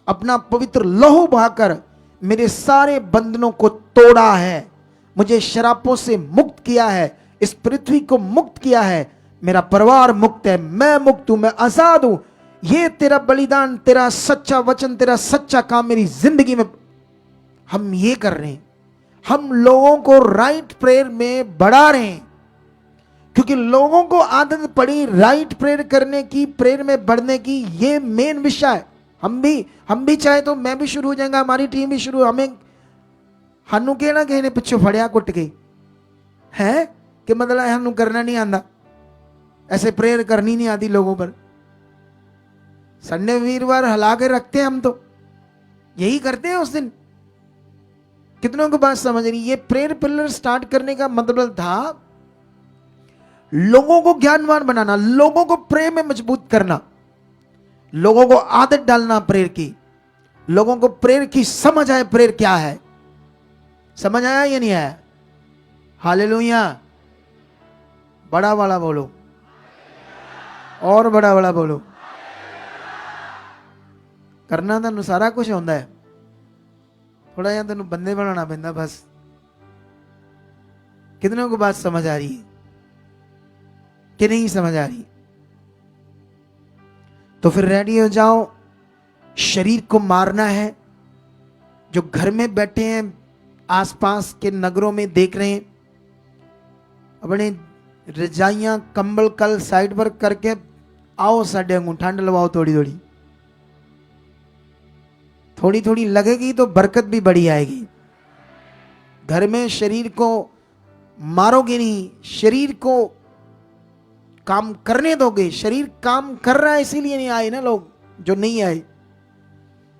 अपना पवित्र लहू बहाकर मेरे सारे बंधनों को तोड़ा है, मुझे शरापों से मुक्त किया है, इस पृथ्वी को मुक्त किया है, मेरा परिवार मुक्त है, मैं मुक्त हूं, मैं आजाद हूं। ये तेरा बलिदान, तेरा सच्चा वचन, तेरा सच्चा काम मेरी जिंदगी में। हम ये कर रहे हैं, हम लोगों को राइट प्रेयर में बढ़ा रहे हैं, क्योंकि लोगों को आदत पड़ी राइट प्रेयर करने की, प्रेयर में बढ़ने की। ये मेन विषय है। हम भी चाहे तो मैं भी शुरू हो जाएगा, हमारी टीम भी शुरू। हमें हानू कहना किसी ने पिछों फड़िया कुट के है कि मतलब हानू करना नहीं आंदा, ऐसे प्रेयर करनी नहीं आती लोगों पर। संडे वीरवार हिला के रखते हैं हम, तो यही करते हैं उस दिन। कितनों को बात समझ रही? ये प्रेयर पिलर स्टार्ट करने का मतलब था लोगों को ज्ञानवान बनाना, लोगों को प्रेयर में मजबूत करना, लोगों को आदत डालना प्रेयर की, लोगों को प्रेयर की समझ आए, प्रेयर क्या है। समझ आया या नहीं आया? हालेलुया। बड़ा वाला बोलो, और बड़ा वाला बोलो। करना तो सारा कुछ होता है, थोड़ा या तेन बंदे बनाना पैंदा बस। कितनों को बात समझ आ रही है कि नहीं समझ आ रही? तो फिर रेडी हो जाओ। शरीर को मारना है। जो घर में बैठे हैं, आसपास के नगरों में देख रहे हैं, अपने रजाइयां कंबल कल साइड पर करके आओ, साढ़े वांगू ठंड लवाओ। थोड़ी थोड़ी लगेगी तो बरकत भी बड़ी आएगी। घर में शरीर को मारोगे नहीं, शरीर को काम करने दोगे। शरीर काम कर रहा है, इसीलिए नहीं आए ना लोग जो नहीं आए,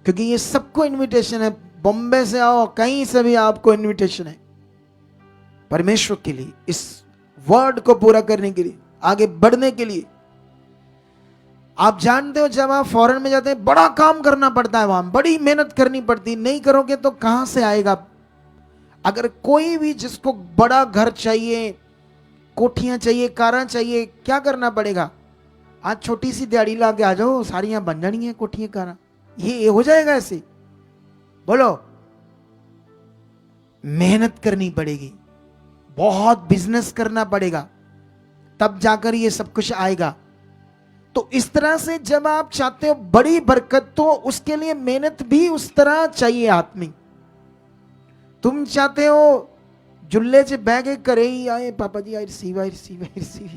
क्योंकि ये सबको इनविटेशन है। बॉम्बे से आओ, कहीं से भी आपको इनविटेशन है परमेश्वर के लिए, इस वर्ड को पूरा करने के लिए, आगे बढ़ने के लिए। आप जानते हो जब आप फॉरेन में जाते हैं बड़ा काम करना पड़ता है, वहां बड़ी मेहनत करनी पड़ती है, नहीं करोगे तो कहां से आएगा। अगर कोई भी जिसको बड़ा घर चाहिए, कोठियां चाहिए, कारें चाहिए, क्या करना पड़ेगा। आज छोटी सी दिहाड़ी ला के आ जाओ, सारी यहां बन जानी है कोठियां कारा, ये हो जाएगा ऐसे। बोलो, मेहनत करनी पड़ेगी, बहुत बिजनेस करना पड़ेगा, तब जाकर ये सब कुछ आएगा। तो इस तरह से जब आप चाहते हो बड़ी बरकत, तो उसके लिए मेहनत भी उस तरह चाहिए आत्मिक। तुम चाहते हो जुल्ले से बैग करे ही आए, पापा जी I receive, I receive, I receive,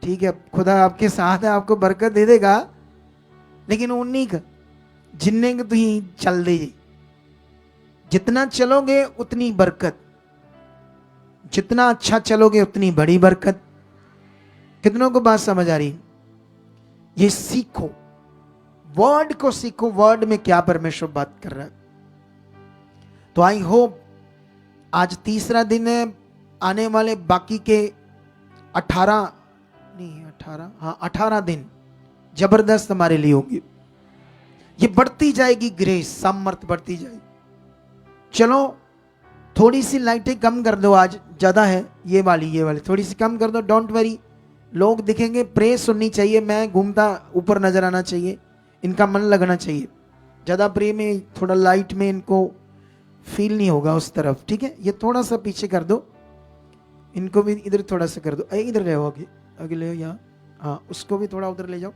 ठीक है, खुदा आपके साथ है, आपको बरकत दे देगा, लेकिन उन्हीं का जिन्ने के तुम चल दे, जितना चलोगे उतनी बरकत, जितना अच्छा चलोगे उतनी बड़ी बरकत। कितनों को बात समझ आ रही। ये सीखो, वर्ड को सीखो, वर्ड में क्या परमेश्वर बात कर रहा है। तो आई होप आज तीसरा दिन है, आने वाले बाकी के 18 दिन जबरदस्त हमारे लिए होगी। ये बढ़ती जाएगी ग्रेस, सामर्थ बढ़ती जाएगी। चलो थोड़ी सी लाइटें कम कर दो, आज ज्यादा है ये वाली थोड़ी सी कम कर दो, डोंट वरी। लोग दिखेंगे, प्रे सुननी चाहिए, मैं घूमता ऊपर नजर आना चाहिए, इनका मन लगना चाहिए। ज्यादा प्रे में, थोड़ा लाइट में इनको फील नहीं होगा उस तरफ, ठीक है। ये थोड़ा सा पीछे कर दो, इनको भी इधर थोड़ा सा कर दो, इधर ले आओ, आगे आगे ले आओ यहाँ, हाँ उसको भी थोड़ा उधर ले जाओ,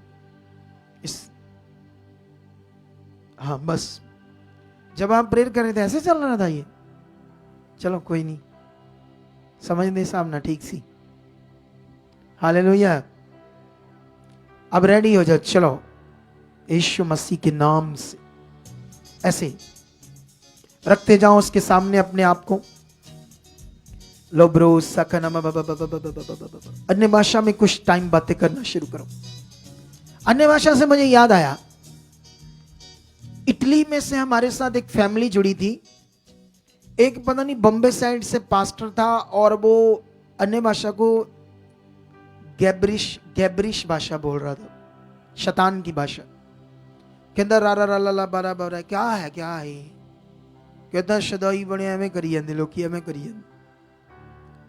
इस, हाँ बस। जब आप प्रेयर कर रहे थे ऐसे चल रहा था ये, चलो कोई नहीं, समझ दे सामना ठीक सी। हालेलुया। अब रेडी हो जाओ, चलो यीशु मसीह के नाम से ऐसे रखते जाओ उसके सामने अपने आप को। लोब्रो सकनम, अन्य भाषा में कुछ टाइम बातें करना शुरू करो। अन्य भाषा से मुझे याद आया, इटली में से हमारे साथ एक फैमिली जुड़ी थी। एक पता नहीं बॉम्बे साइड से पास्टर था, और वो अन्य भाषा को गैब्रिश भाषा बोल रहा था, शैतान की भाषा। कहता रा रा ला ला बारा बारा, क्या है कहता शदाई बने हमें करी जाते लोग, हमें करी जाते,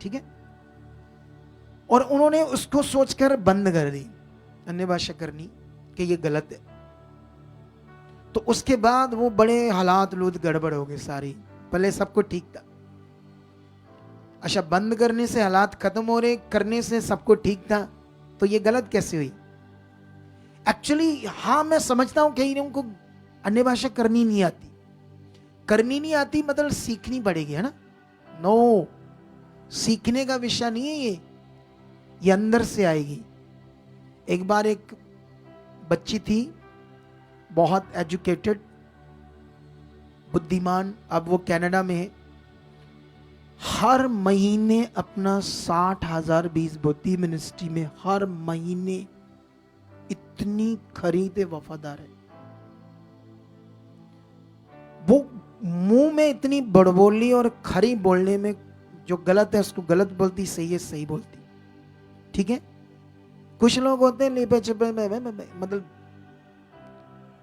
ठीक है। और उन्होंने उसको सोचकर बंद कर दी अन्य भाषा करनी, कि ये गलत है। तो उसके बाद वो बड़े हालात लूत गड़बड़ हो गए सारी। पहले सब कुछ ठीक था, अच्छा बंद करने से हालात खत्म हो रहे, करने से सब कुछ ठीक था, तो ये गलत कैसे हुई। एक्चुअली हाँ मैं समझता हूं कहीं उनको अन्य भाषा करनी नहीं आती, मतलब सीखनी पड़ेगी, है ना। नो, सीखने का विषय नहीं है ये अंदर से आएगी। एक बार एक बच्ची थी, बहुत एजुकेटेड, बुद्धिमान, अब वो कनाडा में है। हर महीने अपना 60,000 बीस बुद्धि मिनिस्ट्री में हर महीने, इतनी खरीदे वफादार है वो। मुंह में इतनी बड़बोली और खरी बोलने में, जो गलत है उसको गलत बोलती, सही है सही बोलती, ठीक है। कुछ लोग होते हैं लिपा छुपा, मतलब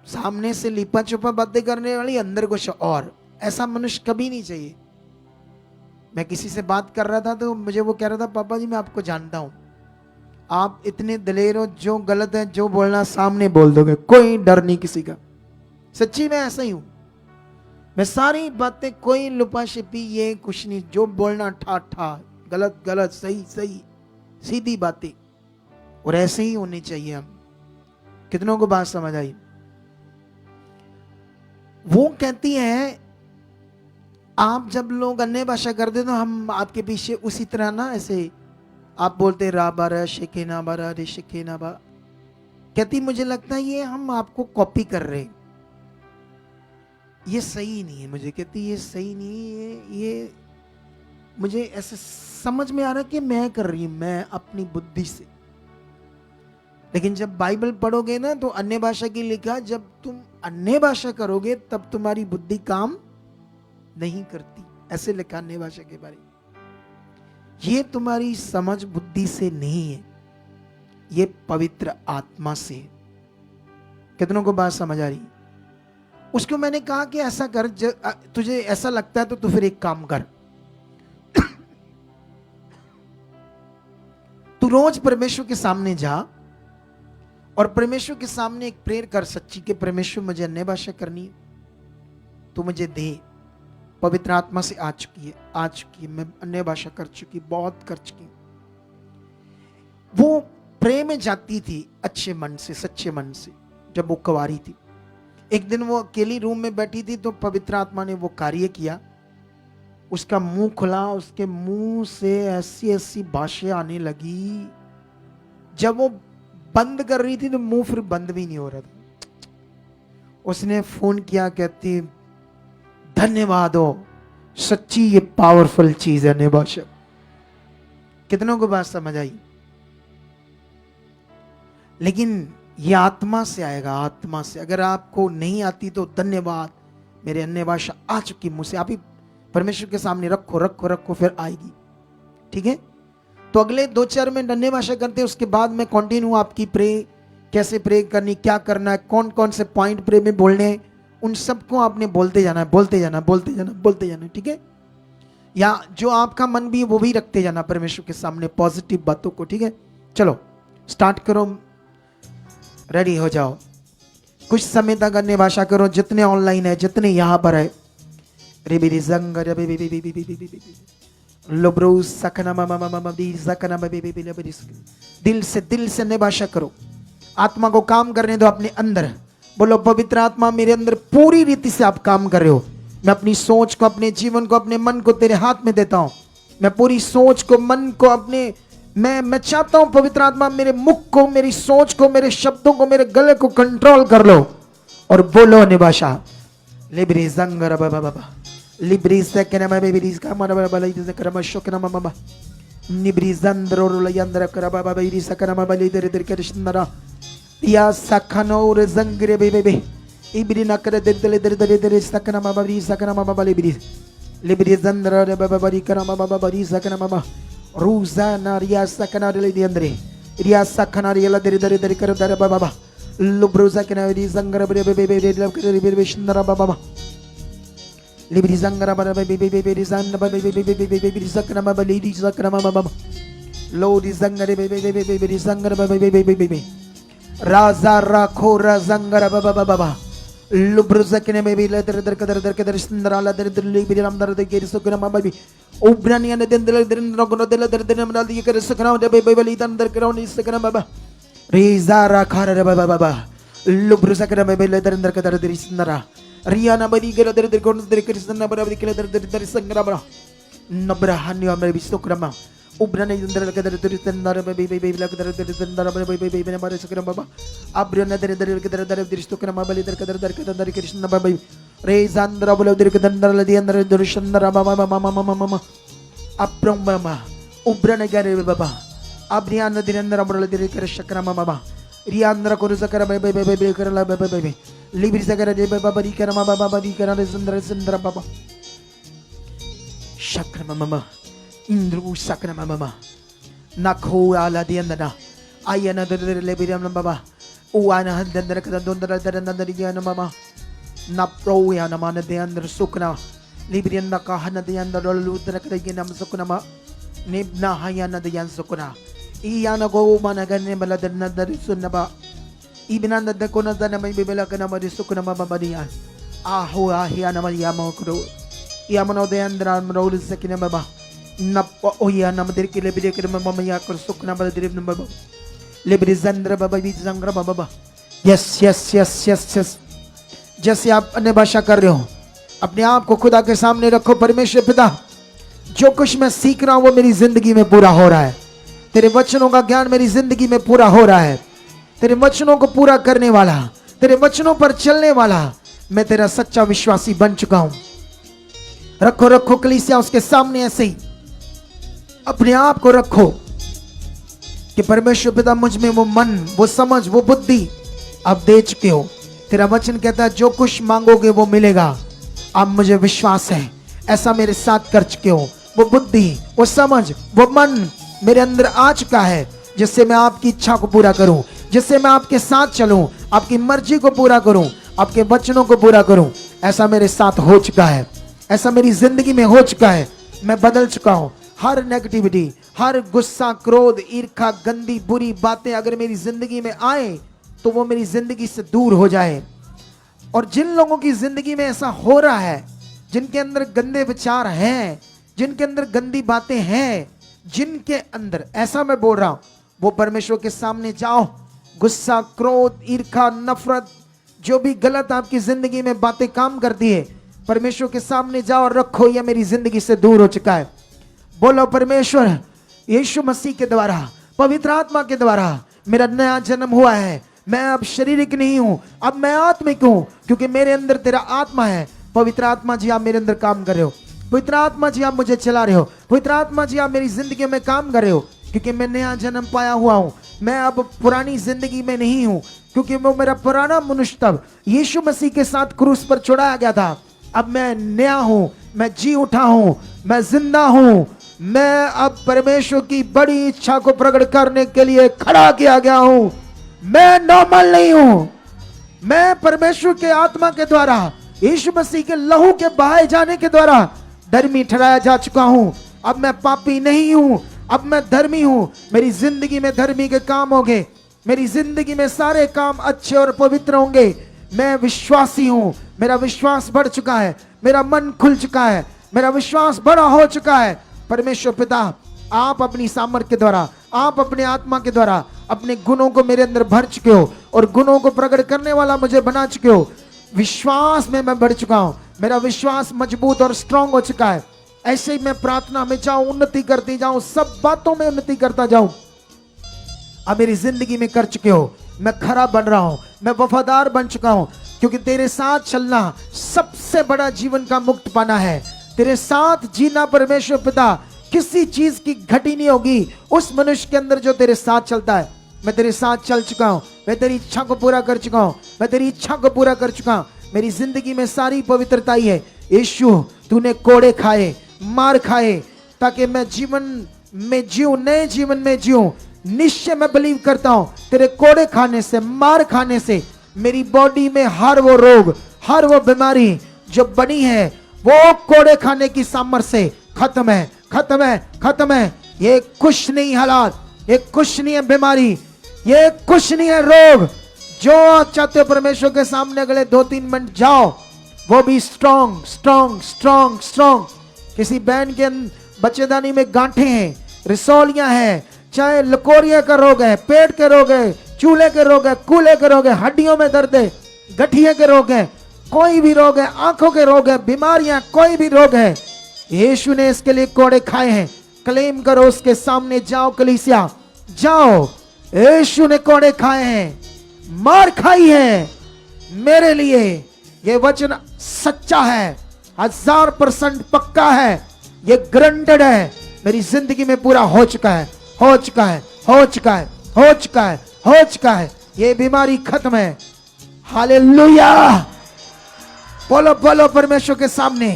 सामने से लिपा छुपा बातें करने वाली, अंदर कुछ और। ऐसा मनुष्य कभी नहीं चाहिए। मैं किसी से बात कर रहा था तो मुझे वो कह रहा था, पापा जी मैं आपको जानता हूं, आप इतने दलेर हो, जो गलत है जो बोलना सामने बोल दोगे, कोई डर नहीं किसी का। सच्ची मैं ऐसा ही हूं, मैं सारी बातें, कोई लुपा छिपी ये कुछ नहीं, जो बोलना ठा ठा, गलत गलत, सही सही, सीधी बातें। और ऐसे ही होनी चाहिए हम। कितनों को बात समझ आई। वो कहती है आप जब लोग अन्य भाषा करते तो हम आपके पीछे उसी तरह ना, ऐसे आप बोलते रा बारा शेखे ना बारा रे शेखे ना बा। कहती मुझे लगता है ये हम आपको कॉपी कर रहे हैं, ये सही नहीं है। मुझे कहती ये सही नहीं है, ये मुझे ऐसे समझ में आ रहा है कि मैं कर रही हूं, मैं अपनी बुद्धि से। लेकिन जब बाइबल पढ़ोगे ना तो अन्य भाषा की लिखा, जब तुम अन्य भाषा करोगे तब तुम्हारी बुद्धि काम नहीं करती, ऐसे लिखा अन्य भाषा के बारे में। ये तुम्हारी समझ बुद्धि से नहीं है, ये पवित्र आत्मा से। कितनों को बात समझ आ रही? उसको मैंने कहा कि ऐसा कर, तुझे ऐसा लगता है तो तू फिर एक काम कर, तू रोज परमेश्वर के सामने जा और परमेश्वर के सामने एक प्रेयर कर सच्ची कि परमेश्वर मुझे अन्य भाषा करनी है, तू मुझे दे। पवित्र आत्मा से आ चुकी है, मैं अन्य भाषा कर चुकी, बहुत कर चुकी। वो प्रेम में जाती थी अच्छे मन से, सच्चे मन से, जब वो कुंवारी थी। एक दिन वो अकेली रूम में बैठी थी तो पवित्र आत्मा ने वो कार्य किया, उसका मुंह खुला, उसके मुंह से ऐसी ऐसी भाषा आने लगी। जब वो बंद कर रही थी तो मुंह फिर बंद भी नहीं हो रहा था। उसने फोन किया, कहती धन्यवाद हो, सच्ची ये पावरफुल चीज है भाषा। कितनों को बात समझ आई? लेकिन ये आत्मा से आएगा, आत्मा से। अगर आपको नहीं आती तो धन्यवाद, मेरे अन्य भाषा आ चुकी मुझसे। आप ही परमेश्वर के सामने रखो रखो रखो, फिर आएगी। ठीक है? तो अगले 2-4 मिनट अन्य भाषा करते हैं, उसके बाद मैं कंटिन्यू आपकी प्रे, कैसे प्रे करनी, क्या करना है, कौन कौन से पॉइंट प्रे में बोलने हैं, उन सबको आपने बोलते जाना है, बोलते जाना, बोलते जाना, बोलते जाना। ठीक है? या जो आपका मन भी वो भी रखते जाना परमेश्वर के सामने, पॉजिटिव बातों को। ठीक है? चलो स्टार्ट करो, रेडी हो जाओ। कुछ समय तक अन्य भाषा करो, जितने ऑनलाइन है, जितने यहां पर है। दिल से अन्य भाषा करो। आत्मा को काम करने दो अपने अंदर। बोलो पवित्र आत्मा, मेरे अंदर पूरी रीति से आप काम कर रहे हो। मैं अपनी सोच को, अपने जीवन को, अपने मन को तेरे हाथ में देता हूं। मैं पूरी सोच को, मन को, अपने मैं चाहता हूं पवित्र आत्मा मेरे मुख को, मेरी सोच को, मेरे शब्दों को, मेरे गले को कंट्रोल कर लो और बोलो अन्य भाषा। लिब्री जंगर बाबा, लिब्री सेकना बेबीज का मन बाबा, लिब्री करम शोकना बाबा, निब्री जंद्रो लयंद्र कर बाबा, बेबी सकना बाबा, लिदर दर कृष्णरा या सखनो जंगरे बेबे, इब्री न कर दर दर दर दर सकना बाबा, बरी सकना बाबा, लिब्री लिब्री जंद्र बाबा, बरी करम बाबा, बरी सकना बाबा, रूजा नारिया सकना रे दिंद्रे रिया सकना रिया दर दर दर कर दर बाबा, लुब्रोजा के नारी जंगर बेबे बेबे लव कर बेबे शिंदरा बाबा, लिब्री जंगर बाबा, बेबे बेबे जन बाबा, बेबे बेबे बेबे सकना बाबा, लेडी सकना बाबा, लोडी जंगर बेबे बेबे बेबे जंगर बाबा, बेबे बेबे राजा राखो रजंगर बाबा बाबा, लुब्रोजा के ने बेबे दर दर कर दर कर शिंदरा ला दर दर लिब्री राम दर के सकना बाबा, उब्रानिया ने दिन दर दर नगनो दर दर दर मरा दी कर सकना बेबे बेबे दर करो नहीं सकना बाबा, रेजा राखा रे बाबा बाबा, लुब्रोजा के बेबे दर दर कर दर शिंदरा रियाना बदी कर दर दर को दर कर शिंदरा बाबा के दर दर दर संगरा बाबा, नबरा हन्यो मेरे बिस्तोक्रमा उब्राने दर कर दर दर शिंदरा बेबे बेबे लग दर दर शिंदरा बेबे बेबे ने मारे सकना बाबा, अब्राने दर दर कर दर दर शिंदरा बाबा दर कर दर कृष्ण बाबा, रेजांद्रा बोलो दर कर दर लदी अंदर दर शिंदरा बाबा मामा मामा मामा अप्रम मामा उब्राने गरे बाबा, अब्रियान दर अंदर बोलो दर कर शकरा मामा, रियांद्रा को सकरा बेबे बेबे कर ला बेबे बेबे, लिब्री सकरा दे बाबा बरी कर मामा बाबा दी कर रेजांद्रा शिंदरा बाबा, शकरा मामा इंद्रू सकरा मामा, नखो आला दी अंदर आयना दर दर लिब्री हम बाबा, उआना दर कर दर दर दर रियान मामा, नप्रो या नमान दे अंदर सुकना, लिब्रियन नका हन दे अंदर लूदर कर ये नम सुकना मा, निबना हया न दे सुकना, इयाना को माना करने वाला दर न दर सुनबा, इबना दर को न दर में बेबेला करना मरी सुकना मा बनिया, आहो आहिया न मरिया मोकरो, या मनो दे अंदर मरोल सकिना बाबा, नप ओया नम दर के लिब्रिय कर मम या कर सुकना बल दर न बाबा, लिब्रि जंद्र बाबा भी जंग्र बाबा, yes yes yes yes yes. जैसे आप अन्य भाषा कर रहे हो, अपने आप को खुदा के सामने रखो। परमेश्वर पिता, जो कुछ मैं सीख रहा हूं वो मेरी जिंदगी में पूरा हो रहा है। तेरे वचनों का ज्ञान मेरी जिंदगी में पूरा हो रहा है। तेरे वचनों को पूरा करने वाला, तेरे वचनों पर चलने वाला मैं तेरा सच्चा विश्वासी बन चुका हूं। रखो रखो कलीसिया उसके सामने ऐसे ही अपने आप को रखो कि परमेश्वर पिता मुझ में वो मन, वो समझ, वो बुद्धि आप दे चुके हो। तेरा वचन कहता है जो कुछ मांगोगे वो मिलेगा। अब मुझे विश्वास है ऐसा मेरे साथ कर चुके हो। वो बुद्धि, वो समझ, वो मन मेरे अंदर आ चुका है। जिससे मैं आपकी इच्छा को पूरा करूं, जिससे मैं आपके साथ चलूं, आपकी मर्जी को पूरा करूं, आपके वचनों को पूरा करूं। ऐसा मेरे साथ हो चुका है, ऐसा मेरी जिंदगी में हो चुका है। मैं बदल चुका हूं। हर नेगेटिविटी, हर गुस्सा, क्रोध, ईर्ष्या, गंदी बुरी बातें अगर मेरी जिंदगी में आए तो वो मेरी जिंदगी से दूर हो जाए। और जिन लोगों की जिंदगी में ऐसा हो रहा है, जिनके अंदर गंदे विचार हैं, जिनके अंदर गंदी बातें हैं, जिनके अंदर, ऐसा मैं बोल रहा हूं, वो परमेश्वर के सामने जाओ। गुस्सा, क्रोध, ईर्ष्या, नफरत, जो भी गलत आपकी जिंदगी में बातें काम करती है, परमेश्वर के सामने जाओ और रखो, यह मेरी जिंदगी से दूर हो चुका है। बोलो, परमेश्वर, यीशु मसीह के द्वारा, पवित्र आत्मा के द्वारा मेरा नया जन्म हुआ है। मैं अब शारीरिक नहीं हूं, अब मैं आत्मिक हूं, क्योंकि मेरे अंदर तेरा आत्मा है। पवित्र आत्मा जी, आप मेरे अंदर काम कर रहे हो। पवित्र आत्मा जी, आप मुझे चला रहे हो। पवित्र आत्मा जी, आप मेरी जिंदगी में काम कर रहे हो, क्योंकि मैं नया जन्म पाया हुआ हूं। मैं अब पुरानी जिंदगी में नहीं हूं, क्योंकि वो मेरा पुराना मनुष्य तब यीशु मसीह के साथ क्रूस पर चढ़ाया गया था। अब मैं नया हूं, मैं जी उठा हूं, मैं जिंदा हूं। मैं अब परमेश्वर की बड़ी इच्छा को प्रकट करने के लिए खड़ा किया गया हूं। मैं नॉर्मल नहीं हूं, मैं परमेश्वर के आत्मा के द्वारा, यीशु मसीह के लहू के बहाए जाने के द्वारा धर्मी ठहराया जा चुका हूं। अब मैं पापी नहीं हूं, अब मैं धर्मी हूं। मेरी जिंदगी में धर्मी के काम होंगे, मेरी जिंदगी में सारे काम अच्छे और पवित्र होंगे। मैं विश्वासी हूं, मेरा विश्वास बढ़ चुका है, मेरा मन खुल चुका है, मेरा विश्वास बड़ा हो चुका है। परमेश्वर पिता, आप अपनी सामर्थ्य के द्वारा, आप अपने आत्मा के द्वारा अपने गुणों को मेरे अंदर भर चुके हो और गुणों को प्रकट करने वाला मुझे बना चुके हो। विश्वास में मैं बढ़ चुका हूं, मेरा विश्वास मजबूत और स्ट्रांग हो चुका है। ऐसे ही मैं प्रार्थना में जाऊं, उन्नति करती जाऊं, सब बातों में उन्नति करता जाऊं। अब मेरी जिंदगी में कर चुके हो, मैं खरा बन रहा हूं, मैं वफादार बन चुका हूं, क्योंकि तेरे साथ चलना सबसे बड़ा जीवन का मुक्त पाना है। तेरे साथ जीना परमेश्वर पिता, किसी चीज की घटी नहीं होगी उस मनुष्य के अंदर जो तेरे साथ चलता है। मैं तेरे साथ चल चुका हूं, मैं तेरी इच्छा को पूरा कर चुका हूं, मैं तेरी इच्छा को पूरा कर चुका हूं। मेरी जिंदगी में सारी पवित्रता ही है। यीशु, तूने कोड़े खाए, मार खाए, ताकि मैं जीवन में जीऊं, नए जीवन में जीऊं। निश्चय मैं बिलीव करता हूं, तेरे कोड़े खाने से, मार खाने से मेरी बॉडी में हर वो रोग, हर वो बीमारी जो बनी है, वो कोड़े खाने की सामर्थ्य से खत्म है, खत्म है, खत्म है। ये कुछ नहीं हालात, ये कुछ नहीं है बीमारी, ये कुछ नहीं है रोग। जो आप चाहते हो परमेश्वर के सामने अगले 2-3 मिनट जाओ, वो भी स्ट्रॉन्ग स्ट्रॉन्ग स्ट्रॉन्ग स्ट्रॉन्ग। किसी बहन के बच्चेदानी में गांठें हैं, रिसौलियां हैं, चाहे लकोरिया का रोग है, पेट के रोग है, चूल्हे के रोग है, कूल्हे के रोग है, हड्डियों में दर्द है, गठिया के रोग है, कोई भी रोग है, आंखों के रोग है, बीमारियां, कोई भी रोग है, यीशु ने इसके लिए कोड़े खाए हैं। क्लेम करो, उसके सामने जाओ, कलीसिया जाओ। यीशु ने कोड़े खाए हैं, मार खाई है मेरे लिए। ये वचन सच्चा है, 1000% पक्का है, ये ग्रंटेड है। मेरी जिंदगी में पूरा हो चुका है, हो चुका है, हो चुका है, हो चुका है, हो चुका है। ये बीमारी खत्म है। हालेलुया। बोलो बोलो परमेश्वर के सामने।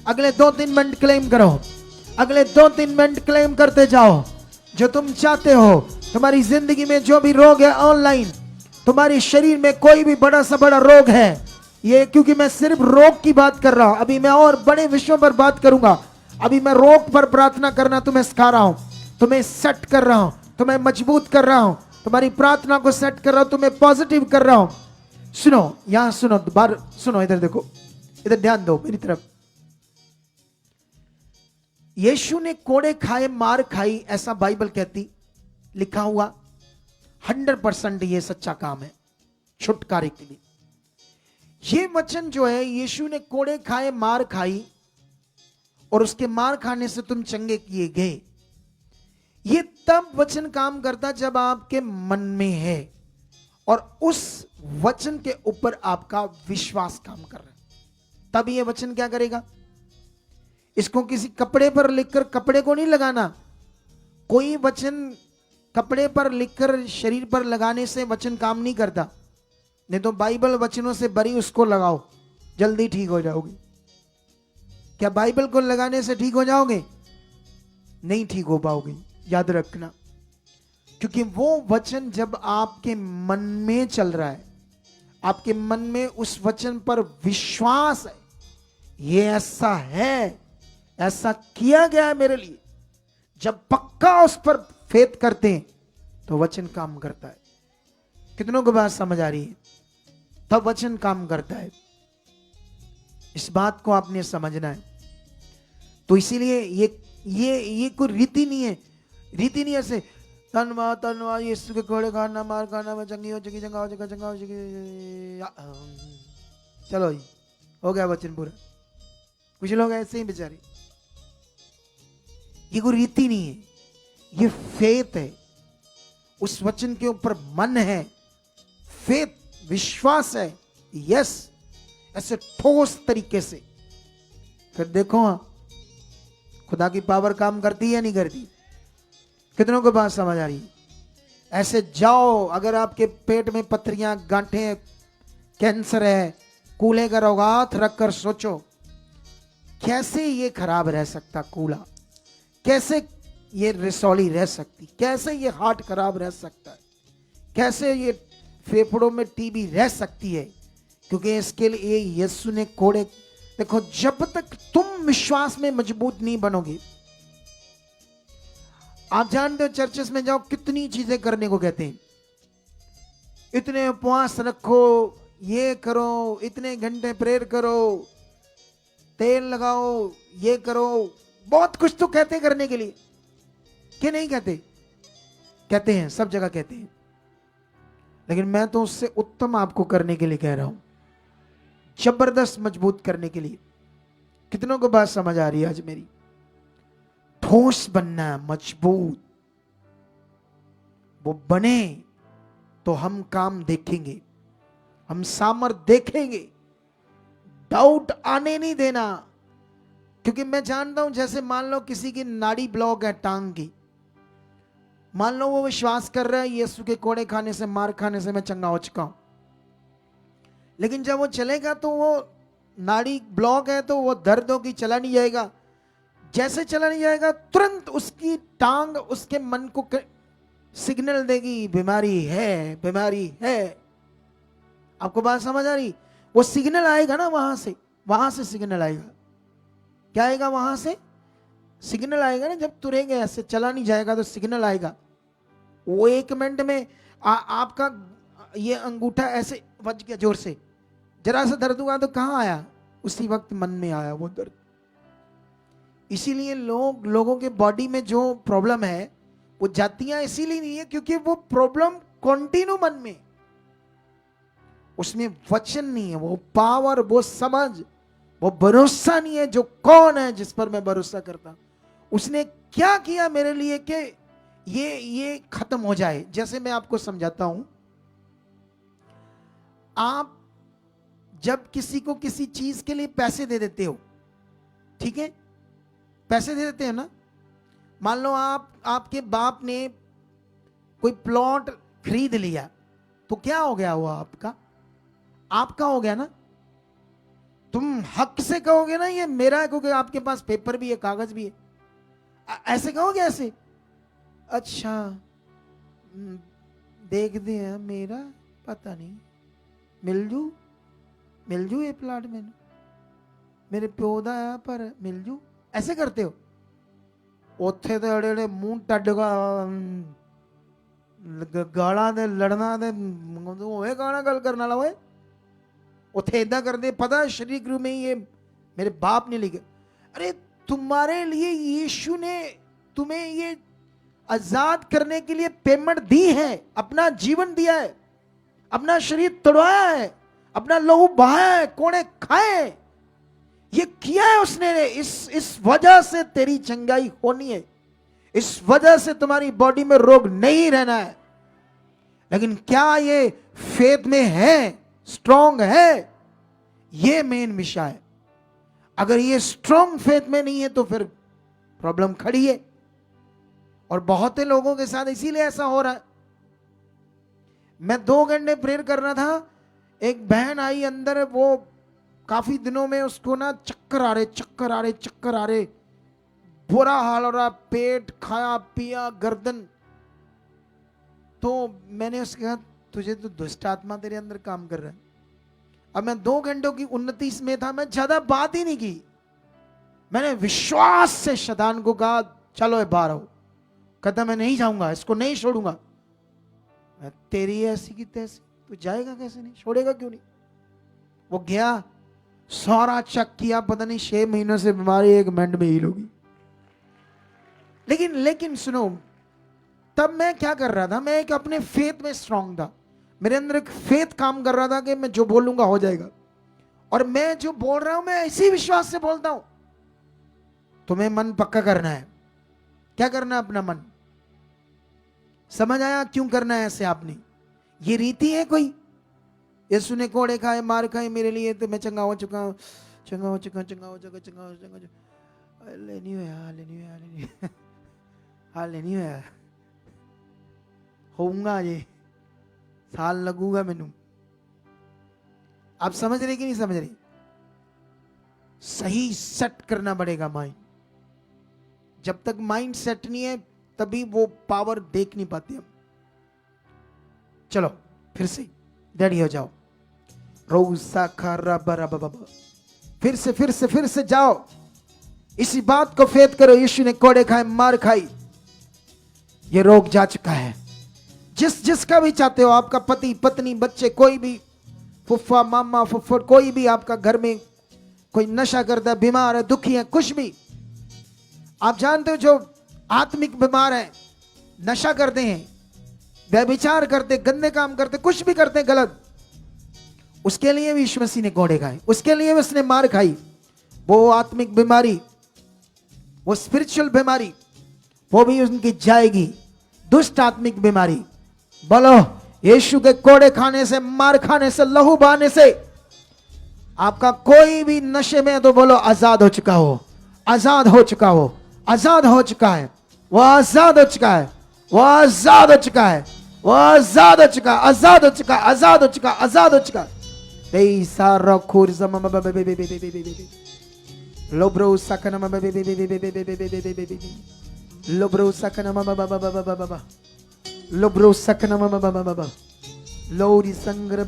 अगले 2-3 मिनट क्लेम करो, अगले 2-3 मिनट क्लेम करते जाओ। जो तुम चाहते हो, तुम्हारी जिंदगी में जो भी रोग है, ऑनलाइन तुम्हारे शरीर में कोई भी बड़ा सा बड़ा रोग है, ये क्योंकि मैं सिर्फ रोग की बात कर रहा हूं, अभी मैं और बड़े विषयों पर बात करूंगा। अभी मैं रोग पर प्रार्थना करना तुम्हें सिखा रहा हूं, तुम्हें सेट कर रहा हूं, तुम्हें मजबूत कर रहा हूं, तुम्हारी प्रार्थना को सेट कर रहा हूं, तुम्हें पॉजिटिव कर रहा हूं। सुनो, यहां सुनो, बार सुनो, इधर देखो, इधर ध्यान दो मेरी तरफ। यीशु ने कोड़े खाए, मार खाई, ऐसा बाइबल कहती, लिखा हुआ 100% ये सच्चा काम है छुटकारे के लिए। ये वचन जो है, यीशु ने कोड़े खाए, मार खाई और उसके मार खाने से तुम चंगे किए गए, ये तब वचन काम करता जब आपके मन में है और उस वचन के ऊपर आपका विश्वास काम कर रहा है। तब ये वचन क्या करेगा? इसको किसी कपड़े पर लिखकर कपड़े को नहीं लगाना। कोई वचन कपड़े पर लिखकर शरीर पर लगाने से वचन काम नहीं करता। नहीं तो बाइबल वचनों से भरी, उसको लगाओ, जल्दी ठीक हो जाओगी। क्या बाइबल को लगाने से ठीक हो जाओगे? नहीं ठीक हो पाओगे, याद रखना। क्योंकि वो वचन जब आपके मन में चल रहा है, आपके मन में उस वचन पर विश्वास है, ये ऐसा है, ऐसा किया गया है मेरे लिए, जब पक्का उस पर फेथ करते हैं तो वचन काम करता है। कितनों को बात समझ आ रही है? तब वचन काम करता है। इस बात को आपने समझना है। तो इसीलिए ये कोई रीति नहीं है, रीति नहीं ऐसे तनवा यीशु के घोड़े खाना मार खाना में चंगी हो चंगी चंगा हो चंगा चंगा हो चंगी, चलो जी हो गया वचन पूरा। कुछ लोग ऐसे ही बेचारे, ये कोई रीति नहीं है, ये फेथ है। उस वचन के ऊपर मन है, फेथ विश्वास है, यस, ऐसे ठोस तरीके से। फिर देखो हाँ, खुदा की पावर काम करती है या नहीं करती? कितनों को बात समझ आ रही है? ऐसे जाओ, अगर आपके पेट में पथरियां, गांठें, कैंसर है, कूल्हे का रोगात रख कर सोचो कैसे ये खराब रह सकता कूल्हा, कैसे ये रसौली रह सकती, कैसे ये हार्ट खराब रह सकता है, कैसे ये फेफड़ों में टीबी रह सकती है, क्योंकि इसके लिए यीशु ने कोड़े। देखो, जब तक तुम विश्वास में मजबूत नहीं बनोगे, आप जानते हो चर्चेस में जाओ कितनी चीजें करने को कहते हैं, इतने उपवास रखो, ये करो, इतने घंटे प्रेयर करो, तेल लगाओ, ये करो, बहुत कुछ तो कहते करने के लिए, कि नहीं कहते? कहते हैं, सब जगह कहते हैं। लेकिन मैं तो उससे उत्तम आपको करने के लिए कह रहा हूं, जबरदस्त मजबूत करने के लिए। कितनों को बात समझ आ रही है आज मेरी? ठोस बनना है, मजबूत। वो बने तो हम काम देखेंगे, हम सामर्थ देखेंगे, डाउट आने नहीं देना। क्योंकि मैं जानता हूं, जैसे मान लो किसी की नाड़ी ब्लॉक है टांग की, मान लो वो विश्वास कर रहा है यीशु के कोड़े खाने से, मार खाने से मैं चंगा हो चुका हूं, लेकिन जब वो चलेगा तो वो नाड़ी ब्लॉक है तो वो दर्द होगी, चला नहीं जाएगा। जैसे चला नहीं जाएगा, तुरंत उसकी टांग उसके मन को सिग्नल देगी, बीमारी है, बीमारी है। आपको बात समझ आ रही? वो सिग्नल आएगा ना, वहां से सिग्नल आएगा। क्या आएगा? वहां से सिग्नल आएगा ना, जब तुरेंगे ऐसे, चला नहीं जाएगा तो सिग्नल आएगा। वो 1 मिनट में आपका ये अंगूठा ऐसे बज गया जोर से, जरा सा दर्द हुआ तो कहां आया? उसी वक्त मन में आया वो दर्द। इसीलिए लोगों के बॉडी में जो प्रॉब्लम है वो जातियां इसीलिए नहीं है क्योंकि वो प्रॉब्लम कंटिन्यू मन में, उसमें वचन नहीं है, वो पावर, वो समझ, वो भरोसा नहीं है। जो कौन है जिस पर मैं भरोसा करता, उसने क्या किया मेरे लिए कि ये खत्म हो जाए। जैसे मैं आपको समझाता हूं, आप जब किसी को किसी चीज के लिए पैसे दे देते हो, ठीक है, पैसे दे देते हो ना, मान लो आपके बाप ने कोई प्लॉट खरीद लिया, तो क्या हो गया? वो आपका हो गया ना। तुम हक से कहोगे ना ये मेरा है, क्योंकि आपके पास पेपर भी है, कागज भी है, ऐसे कहोगे? ऐसे अच्छा देख दे मेरा, पता नहीं मिल जू ये प्लाट मैंने, मेरे प्यो दा है पर मिल जू, ऐसे करते हो? ਉੱਥੇ ਤੇ ਜਿਹੜੇ ਮੂੰਹ ਟੱਡਗਾ ਗਾਲਾਂ ਦੇ ਲੜਨਾ ਤੇ ਹੋਏ ਗਾਣਾ ਗੱਲ ਕਰਨ ਵਾਲਾ, ਓਏ ਉੱਥੇ ਇਦਾਂ ਕਰਦੇ। पता श्री गुरु में ये मेरे बाप ने लिखा, अरे तुम्हारे लिए यीशु ने तुम्हें ये आजाद करने के लिए पेमेंट दी है, अपना जीवन दिया है, अपना शरीर तोड़वाया है, अपना लहू बहाया है, कोड़े खाए, ये किया है उसने। इस वजह से तेरी चंगाई होनी है, इस वजह से तुम्हारी बॉडी में रोग नहीं रहना है। लेकिन क्या ये फेथ में है, स्ट्रांग है? ये मेन विषय है। अगर ये स्ट्रांग फेथ में नहीं है तो फिर प्रॉब्लम खड़ी है। और बहुत से लोगों के साथ इसीलिए ऐसा हो रहा है। मैं 2 घंटे प्रेयर कर रहा था, एक बहन आई अंदर, वो काफी दिनों में उसको ना चक्कर आ रहे, बुरा हाल हो रहा, पेट खाया पिया, गर्दन। तो मैंने उसके कहा तुझे तो दुष्ट आत्मा तेरे अंदर काम कर रहा है। अब मैं 2 घंटों की उन्नति में था, मैं ज्यादा बात ही नहीं की। मैंने विश्वास से शैतान को कहा चलो ये बाहर आओ। कहता मैं नहीं जाऊंगा, इसको नहीं छोड़ूंगा। मैं तेरी ऐसी की तैसी, तू जाएगा कैसे, नहीं छोड़ेगा क्यों नहीं। वो गया, सारा चेक किया, पता नहीं 6 महीनों से बीमारी 1 मिनट में हील होगी। लेकिन सुनो, तब मैं क्या कर रहा था, मैं एक अपने फेथ में स्ट्रांग था। मेरे अंदर एक फेथ काम कर रहा था कि मैं जो बोलूंगा हो जाएगा, और मैं जो बोल रहा हूं मैं इसी विश्वास से बोलता हूं। तुम्हें मन पक्का करना है। क्या करना है? अपना मन। समझ आया क्यों करना है ऐसे आपने? ये रीति है कोई? यीशु ने कोड़े खाए, मार खाए मेरे लिए, तो मैं चंगा हो चुका हूं, चंगा हो चुका, हाले नहीं होया, होऊंगा ये, साल लगूंगा मैनू। आप समझ रहे कि नहीं समझ रहे? सही सेट करना पड़ेगा माइंड। जब तक माइंड सेट नहीं है तभी वो पावर देख नहीं पाते हम। चलो फिर से रेडी हो जाओ। रोसा खारा बरा बाबा, फिर से जाओ। इसी बात को फेथ करो। यीशु ने कोड़े खाए, मार खाई, ये रोग जा चुका है। जिसका भी चाहते हो, आपका पति पत्नी बच्चे, कोई भी, फुफ्फा मामा फुफ्फड़, कोई भी आपका घर में कोई नशा करता है, बीमार है, दुखी है, कुछ भी। आप जानते हो जो आत्मिक बीमार है, नशा करते हैं, व्यभिचार करते, गंदे काम करते, कुछ भी करते हैं गलत, उसके लिए भी यीशु मसीह ने कोड़े खाए, उसके लिए भी उसने मार खाई। वो आत्मिक बीमारी, वो स्पिरिचुअल बीमारी, वो भी उनकी जाएगी। दुष्ट आत्मिक बीमारी, बोलो यीशु के कोड़े खाने से, मार खाने से, लहू बहाने से आपका कोई भी नशे में, तो बोलो आजाद हो चुका हो, आजाद हो चुका हो, आजाद हो चुका है, वो आजाद हो चुका है, वो आजाद हो चुका है, वो आजाद हो चुका, आजाद हो चुका, आजाद हो चुका, आजाद हो चुका। सारा खोर लोब्रो सकनम लोब्रो सकनम लोब्रो सकनम लोरी संग्र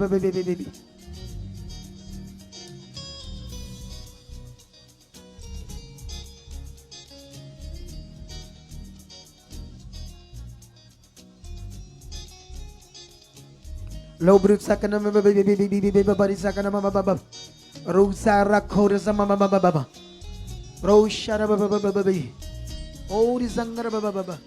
लोब्रो सकनम बरी सकनम रोसा रखोर समम बाबा रोशर बाबा ओरी संग्र बाबा।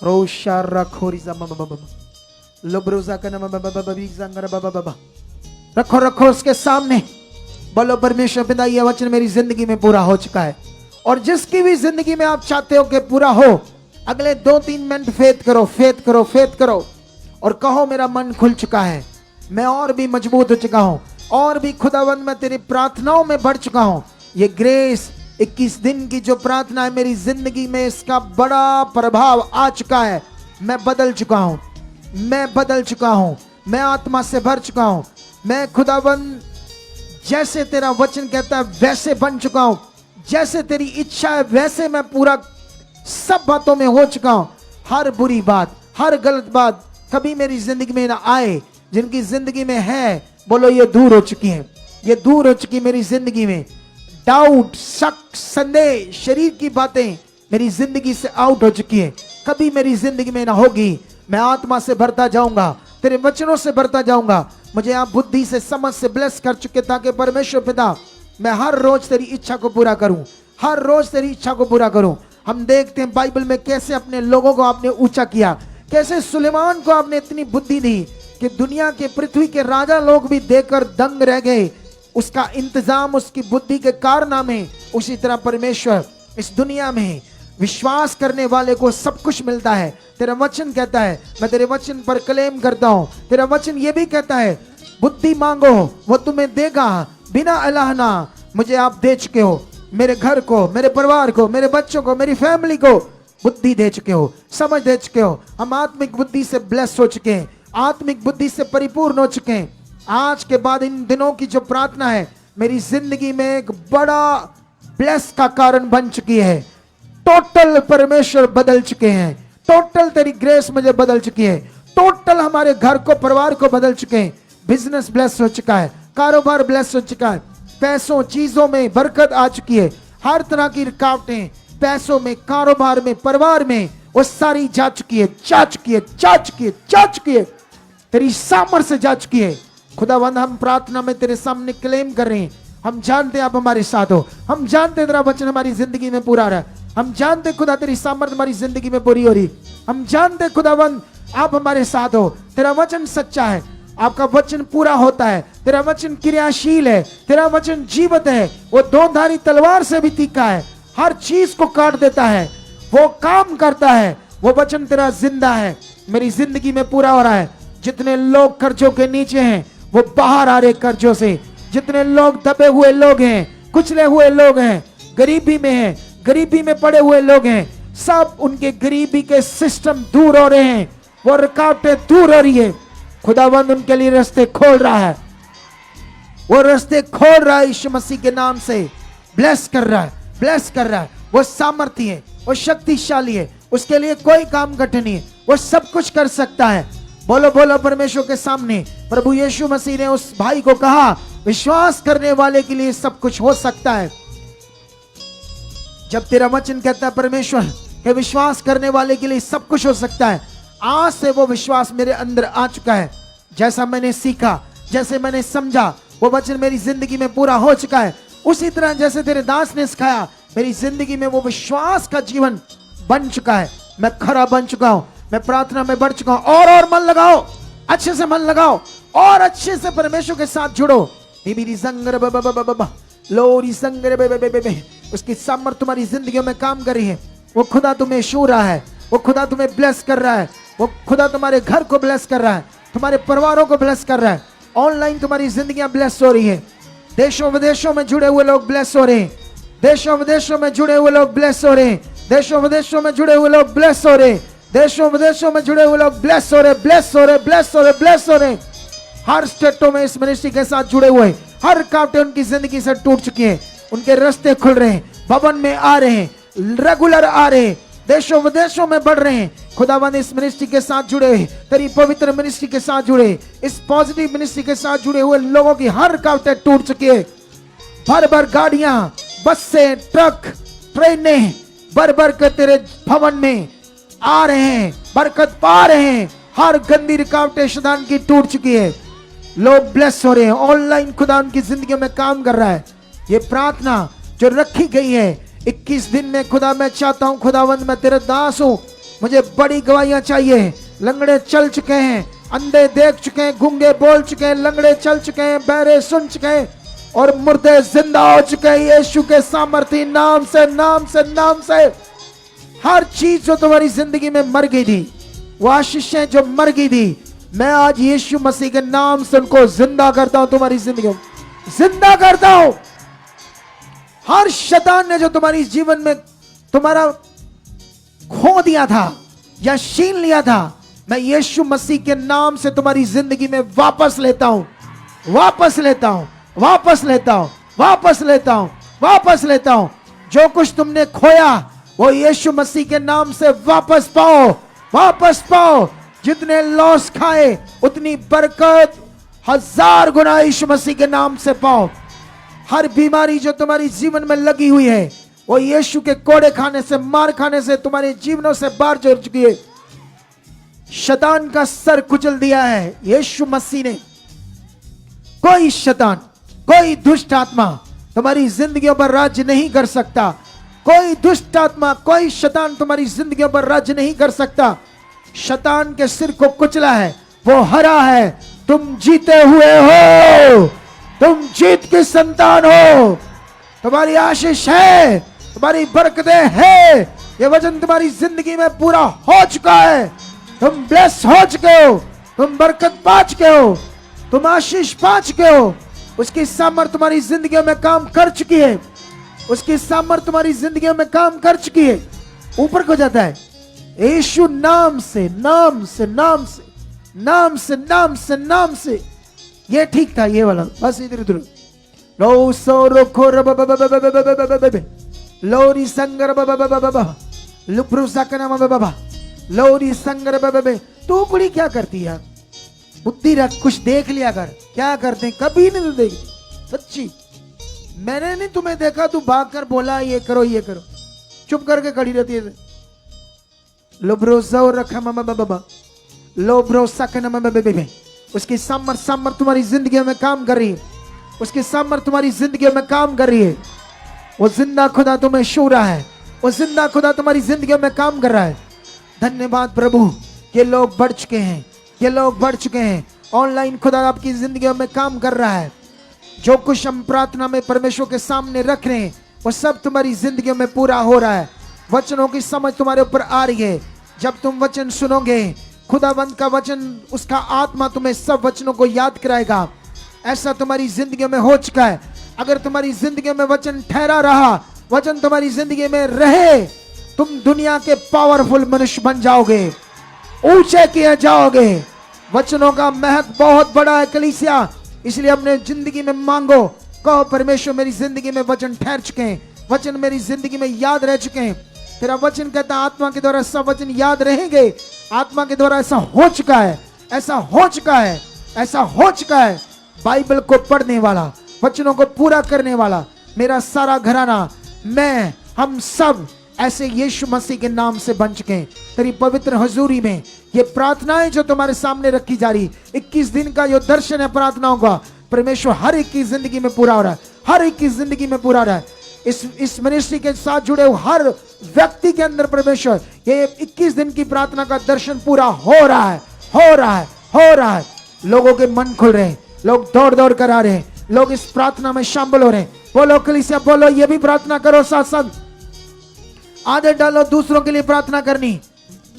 रोशा रखोरी समम बाबा लोब्रोजा का नाम बाबा। रखो रखो उसके सामने, बोलो परमेश्वर पिता यह वचन मेरी जिंदगी में पूरा हो चुका है। और जिसकी भी जिंदगी में आप चाहते हो कि पूरा हो, अगले 2-3 मिनट फेथ करो, फेथ करो, फेथ करो, और कहो मेरा मन खुल चुका है, मैं और भी मजबूत हो चुका हूं, और भी खुदावंद मैं तेरी प्रार्थनाओं में बढ़ चुका हूं। ये ग्रेस 21 दिन की जो प्रार्थना है मेरी जिंदगी में, इसका बड़ा प्रभाव आ चुका है। मैं बदल चुका हूं, मैं बदल चुका हूं, मैं आत्मा से भर चुका हूं, मैं खुदावंद जैसे तेरा वचन कहता है वैसे बन चुका हूं, जैसे तेरी इच्छा है वैसे मैं पूरा सब बातों में हो चुका हूं। हर बुरी बात, हर गलत बात कभी मेरी जिंदगी में ना आए। जिनकी जिंदगी में है, बोलो ये दूर हो चुकी है, ये दूर हो चुकी मेरी जिंदगी में। डाउट, शक, संदेह, शरीर की बातें मेरी जिंदगी से आउट हो चुकी है, कभी मेरी जिंदगी में ना होगी। मैं आत्मा से भरता जाऊंगा, तेरे वचनों से भरता जाऊंगा। मुझे आप बुद्धि से, समझ से ब्लेस कर चुके, ताकि परमेश्वर पिता मैं हर रोज तेरी इच्छा को पूरा करूं, हर रोज तेरी इच्छा को पूरा करूं। हम देखते हैं बाइबल में कैसे अपने लोगों को आपने ऊंचा किया, कैसे सुलेमान को आपने इतनी बुद्धि दी कि दुनिया के, पृथ्वी के राजा लोग भी देखकर दंग रह गए। उसका इंतजाम, उसकी बुद्धि के कारनामे। उसी तरह परमेश्वर इस दुनिया में विश्वास करने वाले को सब कुछ मिलता है। तेरा वचन कहता है, मैं तेरे वचन पर क्लेम करता हूं। तेरा वचन ये भी कहता है, बुद्धि मांगो वो तुम्हें देगा, बिना अलाहना मुझे आप दे चुके हो। मेरे घर को, मेरे परिवार को, मेरे बच्चों को, मेरी फैमिली को बुद्धि दे चुके हो, समझ दे चुके हो। हम आत्मिक बुद्धि से ब्लेस हो चुके हैं, आत्मिक बुद्धि से परिपूर्ण हो चुके हैं। आज के बाद इन दिनों की जो प्रार्थना है मेरी जिंदगी में एक बड़ा ब्लेस का कारण बन चुकी है। टोटल परमेश्वर बदल चुके हैं, टोटल तेरी ग्रेस मुझे बदल चुकी है, टोटल हमारे घर को, परिवार को बदल चुके हैं। बिजनेस ब्लेस हो चुका है, कारोबार ब्लेस हो चुका है, पैसों चीजों में बरकत आ चुकी है। हर तरह की रुकावटें पैसों में, कारोबार में, परिवार में, वो सारी जा चुकी है, जा चुकी है, जा चुकी है, जा चुकी है, तेरी सामर्थ्य से जा चुकी है। खुदावंद हम प्रार्थना में तेरे सामने क्लेम कर रहे हैं। हम जानते हैं आप हमारे साथ हो, हम जानते हैं तेरा वचन हमारी जिंदगी में पूरा रहा, हम जानते खुदा तेरी सामर्थ्य हमारी जिंदगी में पूरी हो रही, हम जानते खुदावंद आप हमारे साथ हो। तेरा वचन सच्चा है, आपका वचन पूरा होता है, तेरा वचन क्रियाशील है, तेरा वचन जीवित है, वो दोधारी तलवार से भी तीखा है, हर चीज को काट देता है, वो काम करता है। वो वचन तेरा जिंदा है, मेरी जिंदगी में पूरा हो रहा है। जितने लोग कर्जों के नीचे हैं वो बाहर आ रहे कर्जों से, जितने लोग दबे हुए लोग हैं, कुचले हुए लोग हैं, गरीबी में हैं, गरीबी में पड़े हुए लोग हैं, सब उनके गरीबी के सिस्टम दूर हो रहे हैं, वो रुकावटें दूर हो रही है। खुदावंद उनके लिए रास्ते खोल रहा है, वो रास्ते खोल रहा है यीशु मसीह के नाम से। ब्लेस कर रहा है, ब्लेस कर रहा है। वो सामर्थी है, वो शक्तिशाली है, उसके लिए कोई काम कठिन नहीं है, वो सब कुछ कर सकता है। बोलो बोलो परमेश्वर के सामने, प्रभु यीशु मसीह ने उस भाई को कहा, विश्वास करने वाले के लिए सब कुछ हो सकता है। जब तेरा वचन कहता है परमेश्वर कि विश्वास करने वाले के लिए सब कुछ हो सकता है, आज से वो विश्वास मेरे अंदर आ चुका है। जैसा मैंने सीखा, जैसे मैंने समझा, वो वचन मेरी जिंदगी में पूरा हो चुका है। उसी तरह जैसे तेरे दास ने सिखाया, मेरी जिंदगी में वो विश्वास का जीवन बन चुका है। मैं खरा बन चुका हूं, मैं प्रार्थना में बढ़ चुका हूं। और मन लगाओ, अच्छे से मन लगाओ, और अच्छे से परमेश्वर के साथ जुड़ो। लोरी संगर उसकी सामर्थ्य तुम्हारी जिंदगी में काम कर रही है। वो खुदा तुम्हें छू रहा है, वो खुदा तुम्हें ब्लेस कर रहा है, वो खुदा तुम्हारे घर को ब्लेस कर रहा है, तुम्हारे परिवारों को ब्लेस कर रहा है। ऑनलाइन तुम्हारी जिंदगियां ब्लेस हो रही है, देशों विदेशों में जुड़े हुए लोग ब्लेस हो रहे हैं, देशों विदेशों में जुड़े हुए लोग ब्लेस हो रहे हैं, देशों विदेशों में जुड़े हुए लोग ब्लेस हो रहे हैं, देशों विदेशों में जुड़े हुए लोग ब्लेस हो रहे, ब्लेस हो रहे, ब्लेस हो रहे, ब्लेस हो रहे। हर स्टेटों में इस मिनिस्ट्री के साथ जुड़े हुए, हर कांटे उनकी जिंदगी से टूट चुकी है, उनके रास्ते खुल रहे हैं, भवन में आ रहे हैं, रेगुलर आ रहे हैं, देशों विदेशों में बढ़ रहे हैं। खुदावंद इस मिनिस्ट्री के साथ जुड़े, तेरी पवित्र मिनिस्ट्री के साथ जुड़े, इस पॉजिटिव मिनिस्ट्री के साथ जुड़े हुए लोगों की हर कांटे टूट चुकी है। भर भर गाड़ियां, बसें, ट्रक, ट्रेनें भर भर कर तेरे भवन में आ रहे हैं, बरकत पा रहे हैं। हर गंदी रुकावटें शैतान की टूट चुकी है, लोग ब्लेस हो रहे हैं। ऑनलाइन खुदा उनकी जिंदगी में काम कर रहा है। ये प्रार्थना जो रखी गई है 21 दिन में, खुदा मैं चाहता हूं, खुदावंद मैं तेरे दास हूं, मुझे बड़ी गवाहियां चाहिए। लंगड़े चल चुके हैं, अंधे देख चुके हैं, गूंगे बोल चुके हैं, लंगड़े चल चुके हैं, बहरे सुन चुके हैं, और मुर्दे जिंदा हो चुके हैं यीशु के सामर्थी नाम से, नाम से, नाम से। हर चीज जो तुम्हारी जिंदगी में मर गई थी, वो आशीषें जो मर गई थी, मैं आज यीशु मसीह के नाम से उनको जिंदा करता हूं, तुम्हारी जिंदगी में जिंदा करता हूं। हर शैतान ने जो तुम्हारी जीवन में तुम्हारा खो दिया था या छीन लिया था, मैं यीशु मसीह के नाम से तुम्हारी जिंदगी में वापस लेता हूं, वापस लेता हूं, वापस लेता हूं, वापस लेता हूं, वापस लेता हूं। जो कुछ तुमने खोया वो यीशु मसीह के नाम से वापस पाओ, वापस पाओ। जितने लॉस खाए उतनी बरकत 1000 गुना यीशु मसीह के नाम से पाओ। हर बीमारी जो तुम्हारी जीवन में लगी हुई है, वो यीशु के कोड़े खाने से, मार खाने से तुम्हारे जीवनों से बाहर जुड़ चुकी है। शैतान का सर कुचल दिया है यीशु मसीह ने। कोई शैतान, कोई दुष्ट आत्मा तुम्हारी जिंदगियों पर राज्य नहीं कर सकता। कोई दुष्ट आत्मा, कोई शैतान तुम्हारी जिंदगियों पर राज्य नहीं कर सकता। शैतान के सिर को कुचला है, वो हरा है। तुम जीते हुए हो, तुम जीत की संतान हो। तुम्हारी आशीष है, तुम्हारी बरकतें हैं, ये वचन तुम्हारी जिंदगी में पूरा हो चुका है। तुम ब्लेस हो चुके हो, तुम बरकत पा चुके हो, तुम आशीष पा चुके हो। उसकी सामर्थ तुम्हारी जिंदगी में काम कर चुकी है, उसकी सामर्थ तुम्हारी जिंदगी में काम कर चुकी है। ऊपर को जाता है यीशु नाम से, नाम से, नाम से, नाम से, नाम से, नाम से। ये ठीक था, ये वाला बस इधर उधर। लो सो रोखो लोरी संगर लुप्रू सकना बाबा लोरी संगर बाबा। तू कुड़ी क्या करती है? बुद्धि रख, कुछ देख लिया कर। क्या करते? कभी नहीं तो देखती, सच्ची। मैंने नहीं तुम्हें देखा तू भाग कर बोला ये करो ये करो, चुप करके खड़ी रहती है। लोब्रोसा रखा मामा बाबा लोब्रोसा के नाम में उसकी सामर्थ तुम्हारी जिंदगी में काम कर रही है, उसकी सामर्थ तुम्हारी जिंदगी में काम कर रही है। वो जिंदा खुदा तुम्हें छू रहा है, वो जिंदा खुदा तुम्हारी जिंदगी में काम कर रहा है। धन्यवाद प्रभु, ये लोग बढ़ चुके हैं, ये लोग बढ़ चुके हैं। ऑनलाइन खुदा आपकी जिंदगी में काम कर रहा है। जो कुछ हम प्रार्थना में परमेश्वर के सामने रख रहे हैं वो सब तुम्हारी जिंदगी में पूरा हो रहा है। वचनों की समझ तुम्हारे ऊपर आ रही है। जब तुम वचन सुनोगे, खुदावंत का वचन, उसका आत्मा तुम्हें सब वचनों को याद कराएगा। ऐसा तुम्हारी जिंदगी में हो चुका है। अगर तुम्हारी जिंदगी में वचन ठहरा रहा, वचन तुम्हारी जिंदगी में रहे, तुम दुनिया के पावरफुल मनुष्य बन जाओगे, ऊंचे किए जाओगे। वचनों का महत्व बहुत बड़ा है कलीसिया, इसलिए अपने जिंदगी में मांगो, कहो परमेश्वर मेरी जिंदगी में वचन ठहर चुके हैं, वचन मेरी जिंदगी में याद रह चुके हैं। तेरा वचन कहता है आत्मा के द्वारा सब वचन याद रहेंगे। आत्मा के द्वारा ऐसा हो चुका है, ऐसा हो चुका है, ऐसा हो चुका है। बाइबल को पढ़ने वाला, वचनों को पूरा करने वाला, मेरा सारा घराना, मैं, हम सब ऐसे यीशु मसीह के नाम से बन चुके हैं। तेरी पवित्र हजूरी में ये प्रार्थनाएं जो तुम्हारे सामने रखी जा रही, 21 दिन का जो दर्शन है प्रार्थनाओं का, परमेश्वर हर एक की जिंदगी में पूरा हो रहा है, हर एक की जिंदगी में पूरा हो रहा है। इस मिनिस्ट्री के साथ जुड़े हुए हर व्यक्ति के अंदर परमेश्वर ये 21 दिन की प्रार्थना का दर्शन पूरा हो रहा है, हो रहा है, हो रहा है। लोगों के मन खुल रहे हैं, लोग दौड़ दौड़ कर आ रहे हैं, लोग इस प्रार्थना में शामिल हो रहे हैं। बोलो कलीसिया, बोलो ये भी प्रार्थना करो, साथ साथ आदत डालो दूसरों के लिए प्रार्थना करनी,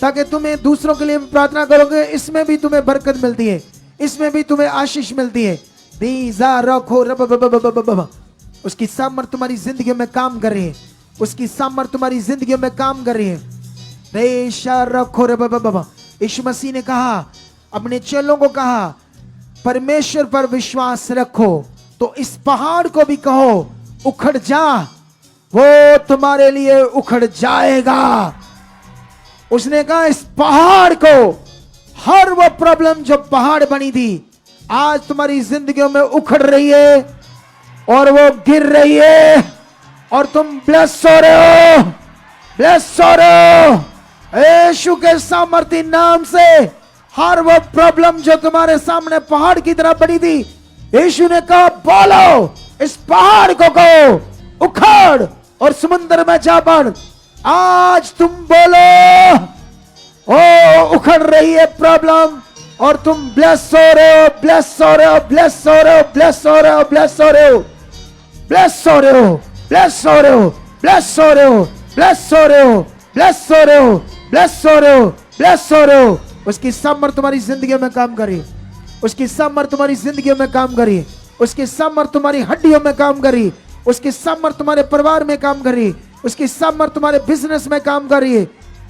ताकि तुम्हें दूसरों के लिए प्रार्थना करोगे, इसमें भी तुम्हें बरकत मिलती है, इसमें भी तुम्हें आशीष मिलती है। उसकी सामर्थ तुम्हारी जिंदगी में काम कर रही है, उसकी सामर्थ तुम्हारी जिंदगी में काम कर रही है। यीशु मसीह ने कहा, अपने चेलों को कहा, परमेश्वर पर विश्वास रखो तो इस पहाड़ को भी कहो उखड़ जा, वो तुम्हारे लिए उखड़ जाएगा। उसने कहा इस पहाड़ को, हर वो प्रॉब्लम जो पहाड़ बनी थी आज तुम्हारी जिंदगियों में उखड़ रही है और वो गिर रही है और तुम ब्लेस हो रहे हो, ब्लेस हो रहे हो। यीशु के सामर्थी नाम से हर वो प्रॉब्लम जो तुम्हारे सामने पहाड़ की तरह बनी थी, यीशु ने कहा बोलो इस पहाड़ को कहो उखड़ और समुद्र में जा पड़। आज तुम बोलो, ओ उखड़ रही है प्रॉब्लम और तुम ब्लेस हो रहे हो, ब्लेस हो रहे हो, ब्लेस हो रहे हो, ब्लेस हो रहे हो, ब्लेस हो रहे हो, ब्लेस हो रहे हो, ब्लेस हो रहे हो, ब्लेस हो रहे हो, ब्लेस हो रहे हो, ब्लेस हो रहे हो, ब्लेस हो रहे हो, ब्लेस हो रहे हो। उसकी सामर्थ तुम्हारी जिंदगी में काम करिए, उसकी सामर्थ तुम्हारी जिंदगी में काम करिए, उसकी सामर्थ तुम्हारी हड्डियों में काम करिए, उसकी सामर्थ तुम्हारे परिवार में काम करिए, उसकी सामर्थ तुम्हारे बिजनेस में काम करिए।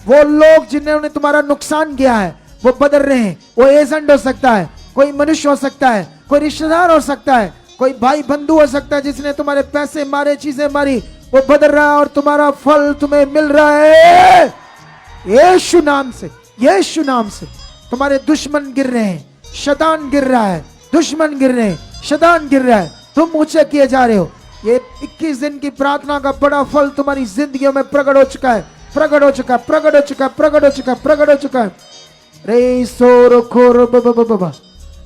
वो लोग जिन्होंने तुम्हारा नुकसान किया है वो बदल रहे हैं। वो एजेंट हो सकता है, कोई मनुष्य हो सकता है, कोई रिश्तेदार हो सकता है, कोई भाई बंधु हो सकता है जिसने तुम्हारे पैसे मारे, चीजें मारी, वो बदल रहा है और तुम्हारा फल तुम्हें मिल रहा है यीशु नाम से। यीशु नाम से तुम्हारे दुश्मन गिर रहे हैं, शैतान गिर रहा है, दुश्मन गिर रहे हैं, शैतान गिर रहा है, तुम ऊंचे किए जा रहे हो। ये 21 दिन की प्रार्थना का बड़ा फल तुम्हारी जिंदगियों में प्रकट हो चुका है, प्रकट हो चुका है, प्रकट हो चुका है, प्रकट हो चुका है, प्रकट हो चुका है। रे सोरो खोरो बाबा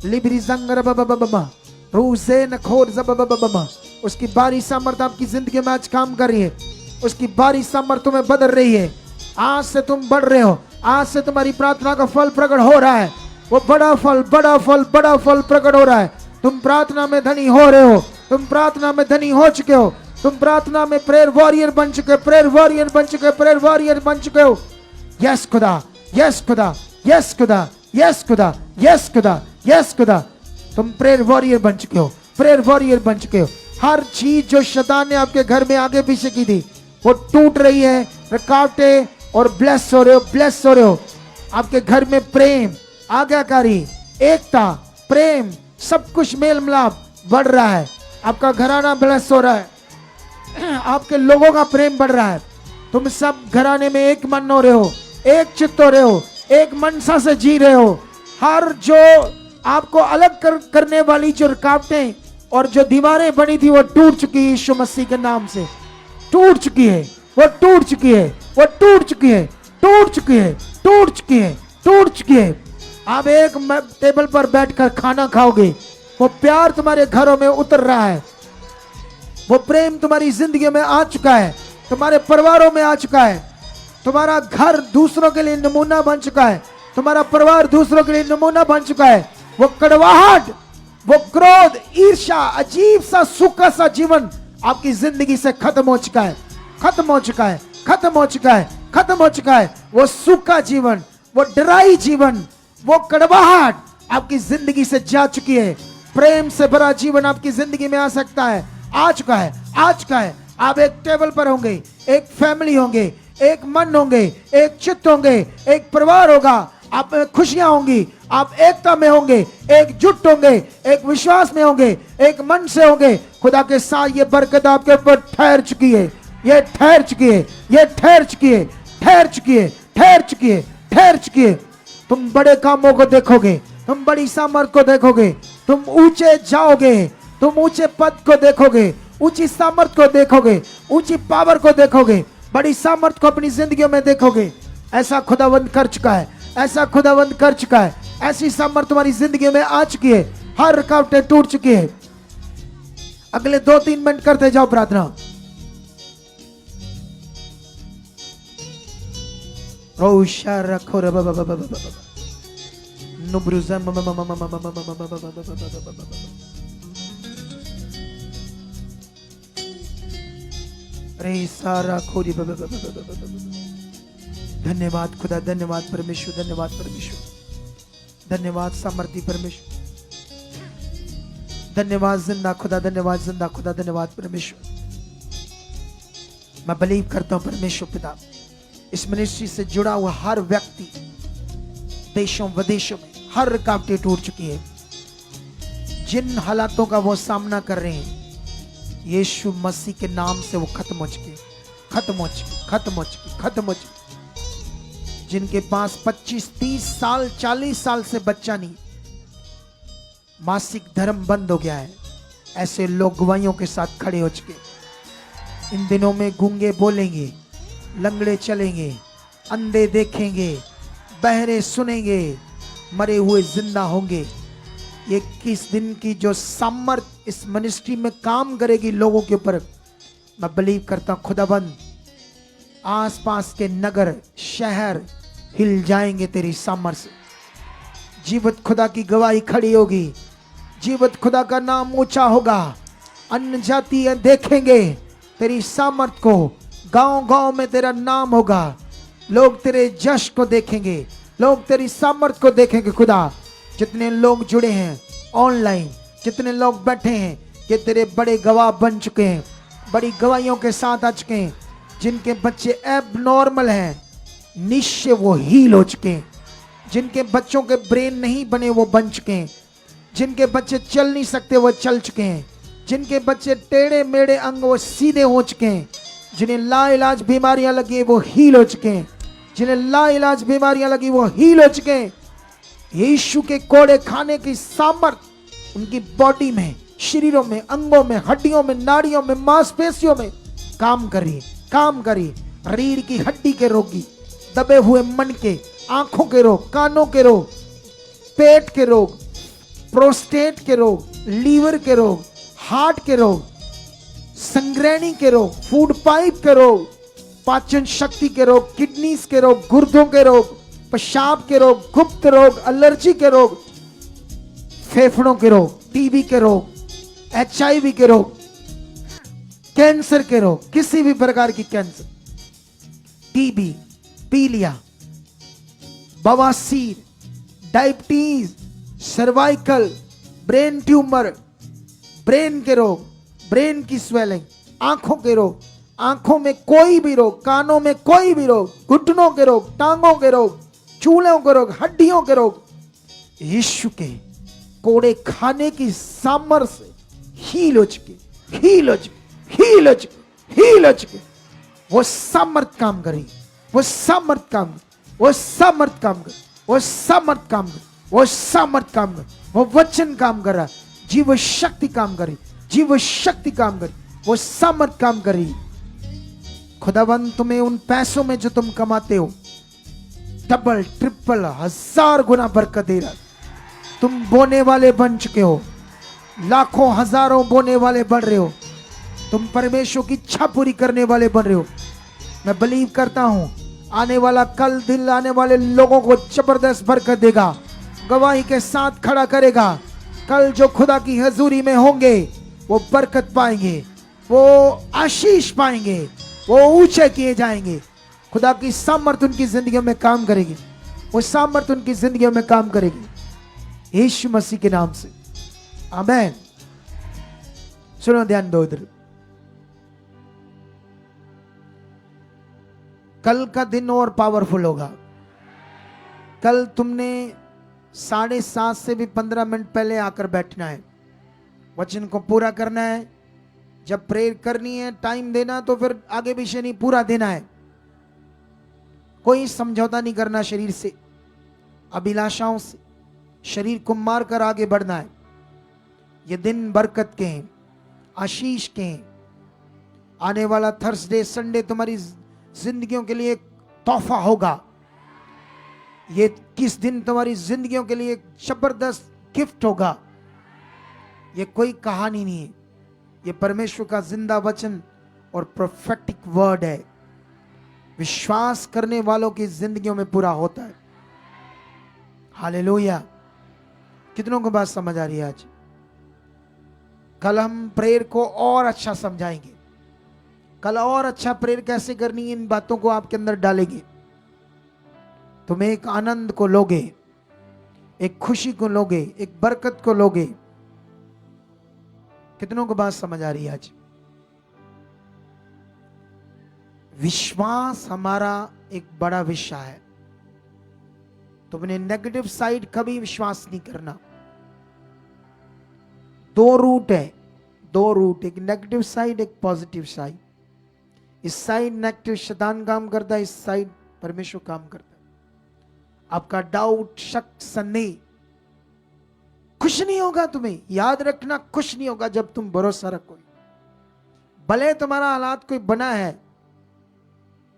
लिबरी जंगर बाबा रूसे न खोर बाबा। उसकी बारी सामर्थ आपकी जिंदगी में आज काम कर रही है, उसकी बारी सामर्थ तुम्हें बदल रही है। आज से तुम बढ़ रहे हो, आज से तुम्हारी प्रार्थना का फल प्रकट हो रहा है। वो बड़ा फल, बड़ा फल, बड़ा फल प्रकट हो रहा है। तुम प्रार्थना में धनी हो रहे हो, तुम प्रार्थना में धनी हो चुके हो। तुम प्रार्थना में प्रेयर वॉरियर बन चुके हो, प्रेयर वॉरियर बन चुके हो, प्रेयर वॉरियर बन चुके हो। यस खुदा, यस खुदा, यस खुदा, यस खुदा, यस खुदा, यस खुदा। तुम प्रेयर वॉरियर बन चुके हो, प्रेयर वॉरियर बन चुके हो। हर चीज जो शैतान ने आपके घर में आगे पीछे की थी वो टूट रही है, रुकावटें, और ब्लेस हो रहे हो, ब्लेस हो रहे हो। आपके घर में प्रेम, आज्ञाकारी, एकता, प्रेम, सब कुछ मेल मिलाप बढ़ रहा है। आपका घराना ब्लेस हो रहा है, आपके लोगों का प्रेम बढ़ रहा है। तुम सब घराने में एक मन हो रहे हो, एक चित्त हो रहे हो, एक मनसा से जी रहे हो। हर जो आपको अलग करने वाली जो रुकावटें और जो दीवारें बनी थी वो टूट चुकी है, यीशु मसीह के नाम से टूट चुकी है, वो टूट चुकी है, वो टूट चुकी है, टूट चुकी है, टूट चुकी है, टूट चुकी है। आप एक टेबल पर बैठकर खाना खाओगे, वो प्यार तुम्हारे घरों में उतर रहा है, वो प्रेम तुम्हारी जिंदगी में आ चुका है, तुम्हारे परिवारों में आ चुका है। तुम्हारा घर दूसरों के लिए नमूना बन चुका है, तुम्हारा परिवार दूसरों के लिए नमूना बन चुका है। वो कड़वाहट, वो क्रोध, ईर्ष्या, अजीब सा सूखा सा जीवन आपकी जिंदगी से खत्म हो चुका है, खत्म हो चुका है, खत्म हो चुका है, खत्म हो चुका है। वो सूखा जीवन, वो ड्राई जीवन, वो कड़वाहट आपकी जिंदगी से जा चुकी है। प्रेम से भरा जीवन आपकी जिंदगी में आ सकता है, आ चुका है, आ चुका है। आप एक टेबल पर होंगे, एक फैमिली होंगे, एक मन होंगे, एक चित्त होंगे, एक परिवार होगा, आप में खुशियां होंगी, आप एकता में होंगे, एकजुट होंगे, एक विश्वास में होंगे, एक मन से होंगे। खुदा के साथ ये बरकत आपके ऊपर ठहर चुकी है, ये ठहर चुकी है, ये ठहर चुकी है, ठहर चुकी है, ठहर चुकी है, ठहर चुकी है। तुम बड़े कामों को देखोगे, तुम बड़ी सामर्थ को देखोगे, तुम ऊंचे जाओगे, तुम ऊंचे पद को देखोगे, ऊंची सामर्थ को देखोगे, ऊंची पावर को देखोगे, बड़ी सामर्थ को अपनी जिंदगी में देखोगे। ऐसा खुदावंद कर चुका है, ऐसा खुदावंद कर चुका है, ऐसी सामर्थ तुम्हारी जिंदगी में आ चुकी है। हर रुकावटें टूट चुकी है। अगले 2-3 मिनट करते जाओ प्रार्थना। धन्यवाद खुदा, धन्यवाद परमेश्वर, धन्यवाद परमेश्वर, धन्यवाद सामर्थी परमेश्वर, धन्यवाद जिंदा खुदा, धन्यवाद जिंदा खुदा, धन्यवाद परमेश्वर। मैं बिलीव करता हूं परमेश्वर पिता, इस मिनिस्ट्री से जुड़ा हुआ हर व्यक्ति देशों विदेशों में हर रुकावटें टूट चुकी है। जिन हालातों का वो सामना कर रहे हैं यीशु मसीह के नाम से वो खत्म हो चुके, खत्म हो चुके, खत्म हो चुके, खत्म हो चुके। जिनके पास 25-30 साल 40 साल से बच्चा नहीं, मासिक धर्म बंद हो गया है, ऐसे लोग गवाहियों के साथ खड़े हो चुके। इन दिनों में गूंगे बोलेंगे, लंगड़े चलेंगे, अंधे देखेंगे, बहरे सुनेंगे, मरे हुए जिंदा होंगे। ये 21 दिन की जो सामर्थ इस मिनिस्ट्री में काम करेगी लोगों के ऊपर, मैं बिलीव करता हूं खुदाबंद आसपास के नगर शहर हिल जाएंगे तेरी सामर्थ से। जीवित खुदा की गवाही खड़ी होगी, जीवित खुदा का नाम ऊंचा होगा, अन्य जातियां देखेंगे तेरी सामर्थ को, गांव-गांव में तेरा नाम होगा, लोग तेरे जश को देखेंगे, लोग तेरी सामर्थ को देखेंगे। खुदा जितने लोग जुड़े हैं ऑनलाइन, जितने लोग बैठे हैं, ये तेरे बड़े गवाह बन चुके हैं, बड़ी गवाहियों के साथ आ चुके हैं। जिनके बच्चे एबनॉर्मल हैं निश्चय वो हील हो चुके हैं, जिनके बच्चों के ब्रेन नहीं बने वो बन चुके हैं, जिनके बच्चे चल नहीं सकते वो चल चुके हैं, जिनके बच्चे टेढ़े मेढ़े अंग वो सीधे हो चुके हैं, जिन्हें लाइलाज बीमारियां लगी वो हील हो चुके हैं, जिन्हें लाइलाज बीमारियां लगी वो हील हो चुके हैं। यीशु के कोड़े खाने की सामर्थ उनकी बॉडी में, शरीरों में, अंगों में, हड्डियों में, नाड़ियों में, मांसपेशियों में काम करी, काम करी। रीढ़ की हड्डी के रोगी, दबे हुए मन के, आंखों के रोग, कानों के रोग, पेट के रोग, प्रोस्टेट के रोग, लीवर के रोग, हार्ट के रोग, संग्रहणी के रोग, फूड पाइप के रोग, पाचन शक्ति के रोग, किडनीज के रोग, गुर्दों के रोग, पेशाब के रोग, गुप्त रोग, एलर्जी के रोग, फेफड़ों के रोग, टीबी के रोग, HIV के रोग, कैंसर के रोग, किसी भी प्रकार की कैंसर, टीबी, पीलिया, बवासीर, diabetes, cervical, brain tumour, brain के रोग, ब्रेन की स्वेलिंग, आंखों के रोग, आंखों में कोई भी रोग, कानों में कोई भी रोग, घुटनों के रोग, टांगों के रोग, चूल्हों के रोग, हड्डियों के रोग, यीशु के कोड़े खाने की सामर्थ से हील हो चुके, हील हो चुके, हील हो चुके, हील हो चुके। वो सामर्थ काम करी, वो सामर्थ काम, वो सामर्थ काम कर, वो सामर्थ काम कर, वो सामर्थ काम कर, वो वचन काम कर रहा, जीव शक्ति काम करी, जीव शक्ति काम करी, वो सामर्थ काम करी। खुदावंत तुम्हें उन पैसों में जो तुम कमाते हो डबल ट्रिपल 1000 गुना बरकत दे रहा। तुम बोने वाले बन चुके हो, लाखों हजारों बोने वाले बन रहे हो, तुम परमेश्वर की इच्छा पूरी करने वाले बन रहे हो। मैं बिलीव करता हूं आने वाला कल दिन आने वाले लोगों को जबरदस्त बरकत देगा, गवाही के साथ खड़ा करेगा। कल जो खुदा की हजूरी में होंगे वो बरकत पाएंगे, वो आशीष पाएंगे, वो ऊंचे किए जाएंगे। खुदा की सामर्थ उनकी जिंदगियों में काम करेगी, वो सामर्थ उनकी जिंदगियों में काम करेगी यीशु मसीह के नाम से, आमीन। सुनो, ध्यान दो इधर। कल का दिन और पावरफुल होगा। कल तुमने 7:30 से भी 15 मिनट पहले आकर बैठना है, वचन को पूरा करना है। जब प्रेयर करनी है, टाइम देना, तो फिर आगे पीछे नहीं, पूरा देना है। कोई समझौता नहीं करना शरीर से, अभिलाषाओं से, शरीर को मारकर आगे बढ़ना है। ये दिन बरकत के हैं, आशीष के हैं। आने वाला थर्सडे संडे तुम्हारी जिंदगियों के लिए एक तोहफा होगा। ये किस दिन तुम्हारी जिंदगियों के लिए एक जबरदस्त गिफ्ट होगा। ये कोई कहानी नहीं है, ये परमेश्वर का जिंदा वचन और प्रोफेटिक वर्ड है। विश्वास करने वालों की जिंदगियों में पूरा होता है। हालेलुया। कितनों को बात समझ आ रही है आज? कल हम प्रेयर को और अच्छा समझाएंगे। कल और अच्छा प्रेयर कैसे करनी है, इन बातों को आपके अंदर डालेंगे। तुम एक आनंद को लोगे, एक खुशी को लोगे, एक बरकत को लोगे। कितनों को बात समझ आ रही है आज? विश्वास हमारा एक बड़ा विषय है। तुमने नेगेटिव साइड कभी विश्वास नहीं करना। 2 रूट है, 2 रूट, एक नेगेटिव साइड, एक पॉजिटिव साइड। इस साइड नेगेटिव शैतान काम करता है, इस साइड परमेश्वर काम करता है। आपका डाउट, शक, संदेह कुछ नहीं होगा। तुम्हें याद रखना, कुछ नहीं होगा जब तुम भरोसा रखोगे। भले तुम्हारा हालात कोई बना है,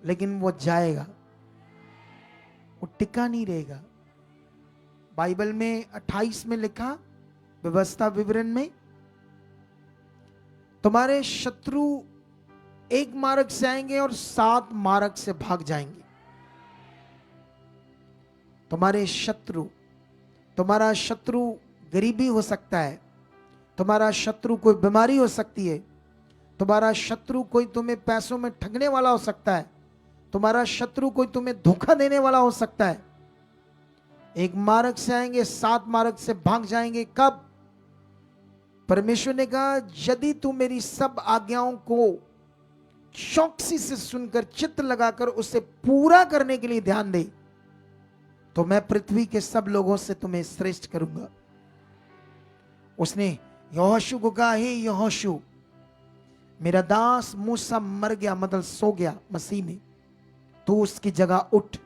लेकिन वो जाएगा, वो टिका नहीं रहेगा। बाइबल में 28 में लिखा, व्यवस्था विवरण में, तुम्हारे शत्रु एक मार्ग से आएंगे और 7 मार्ग से भाग जाएंगे। तुम्हारा शत्रु गरीबी हो सकता है, तुम्हारा शत्रु कोई बीमारी हो सकती है, तुम्हारा शत्रु कोई तुम्हें पैसों में ठगने वाला हो सकता है, तुम्हारा शत्रु कोई तुम्हें धोखा देने वाला हो सकता है। एक मार्ग से आएंगे, 7 मार्ग से भाग जाएंगे। कब? परमेश्वर ने कहा, यदि तू मेरी सब आज्ञाओं को चौकसी से सुनकर, चित्त लगाकर उसे पूरा करने के लिए ध्यान दे, तो मैं पृथ्वी के सब लोगों से तुम्हें श्रेष्ठ करूंगा। उसने यहोशू को कहा, हे यहोशू, मेरा दास मूसा मर गया, मतलब सो गया मसीह में, तू उसकी जगह उठ।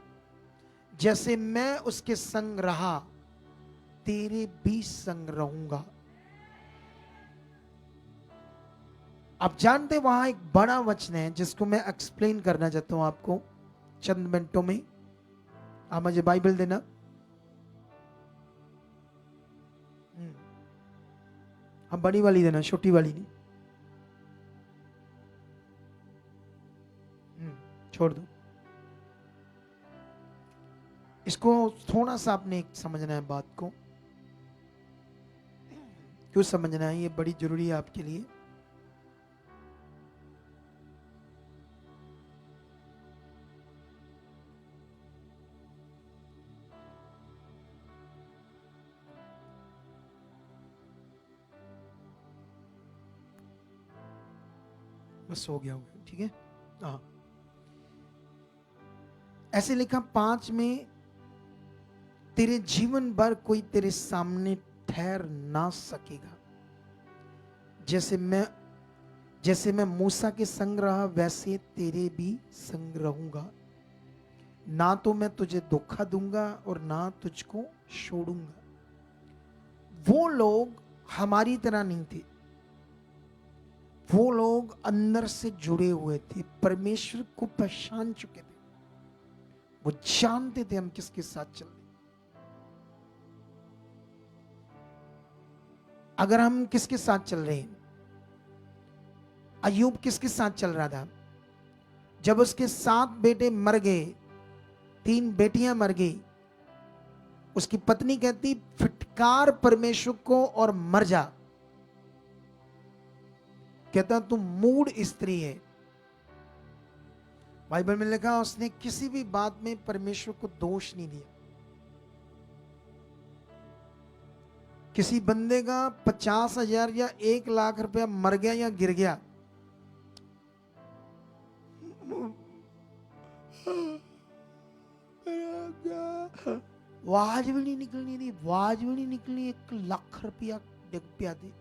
जैसे मैं उसके संग रहा, तेरे भी संग रहूंगा। आप जानते, वहां एक बड़ा वचन है जिसको मैं एक्सप्लेन करना चाहता हूं आपको चंद मिनटों में। आप मुझे बाइबल देना। हाँ, बड़ी वाली देना, छोटी वाली नहीं। छोड़ दो इसको। थोड़ा सा आपने समझना है बात को। क्यों समझना है? ये बड़ी जरूरी है आपके लिए। बस हो गया, ठीक है। हाँ, ऐसे लिखा 5 में, तेरे जीवन भर कोई तेरे सामने ठहर ना सकेगा। जैसे मैं मूसा के संग रहा, वैसे तेरे भी संग रहूंगा। ना तो मैं तुझे धोखा दूंगा और ना तुझको छोड़ूंगा। वो लोग हमारी तरह नहीं थे, वो लोग अंदर से जुड़े हुए थे, परमेश्वर को पहचान चुके थे, वो जानते थे हम किसके साथ चल रहे। अगर हम किसके साथ चल रहे हैं, अय्यूब किसके साथ चल रहा था? जब उसके 7 बेटे मर गए, 3 बेटियां मर गई, उसकी पत्नी कहती फिटकार परमेश्वर को और मर जा। कहता तू मूढ़ स्त्री है। बाइबल में लिखा उसने किसी भी बात में परमेश्वर को दोष नहीं दिया। किसी बंदे का 50,000 या 1,00,000 रुपया मर गया या गिर गया, आवाज भी नहीं निकलनी थी, आवाज भी नहीं निकलनी। 1,00,000 रुपया डिग पिया दे,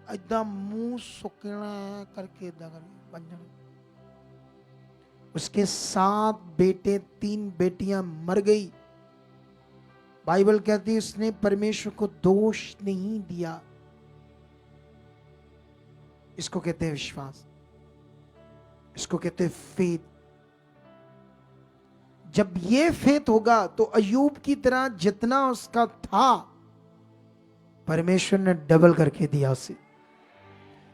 एकदम मुंह सुकना करके उसके 7 बेटे 3 बेटियां मर गई। बाइबल कहती है उसने परमेश्वर को दोष नहीं दिया। इसको कहते हैं विश्वास, इसको कहते हैं फेथ। जब ये फेथ होगा तो अय्यूब की तरह जितना उसका था परमेश्वर ने डबल करके दिया उसे।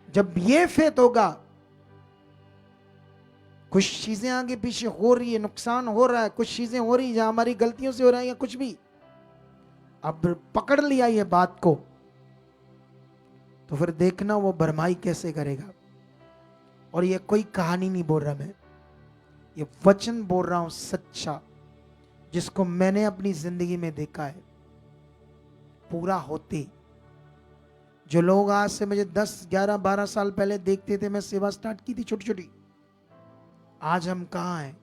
जब ये फेथ होगा, कुछ चीजें आगे पीछे हो रही है, नुकसान हो रहा है, कुछ चीजें हो रही है जहां हमारी गलतियों से हो रहा है या कुछ भी, अब पकड़ लिया ये बात को, तो फिर देखना वो भरमाई कैसे करेगा। और ये कोई कहानी नहीं बोल रहा मैं, ये वचन बोल रहा हूं सच्चा, जिसको मैंने अपनी जिंदगी में देखा है पूरा होते। जो लोग आज से मुझे 10, 11, 12 साल पहले देखते थे, मैं सेवा स्टार्ट की थी छोटी छोटी, आज हम कहां हैं।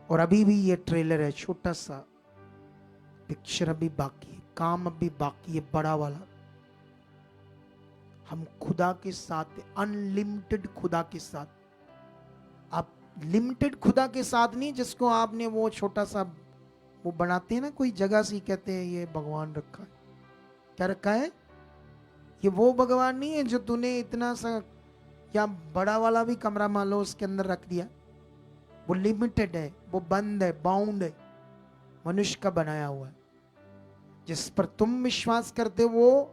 और अभी भी ये ट्रेलर है, छोटा सा पिक्चर अभी बाकी है, काम अभी बाकी है बड़ा वाला। हम खुदा के साथ, अनलिमिटेड खुदा के साथ। आप लिमिटेड खुदा के साथ नहीं, जिसको आपने वो छोटा सा वो बनाते हैं ना कोई जगह से, कहते हैं ये भगवान रखा है। क्या रखा है? ये वो भगवान नहीं है जो तूने इतना सा या बड़ा वाला भी कमरा मान लो उसके अंदर रख दिया। वो लिमिटेड है, वो बंद है, बाउंड है, मनुष्य का बनाया हुआ है। जिस पर तुम विश्वास करते हो वो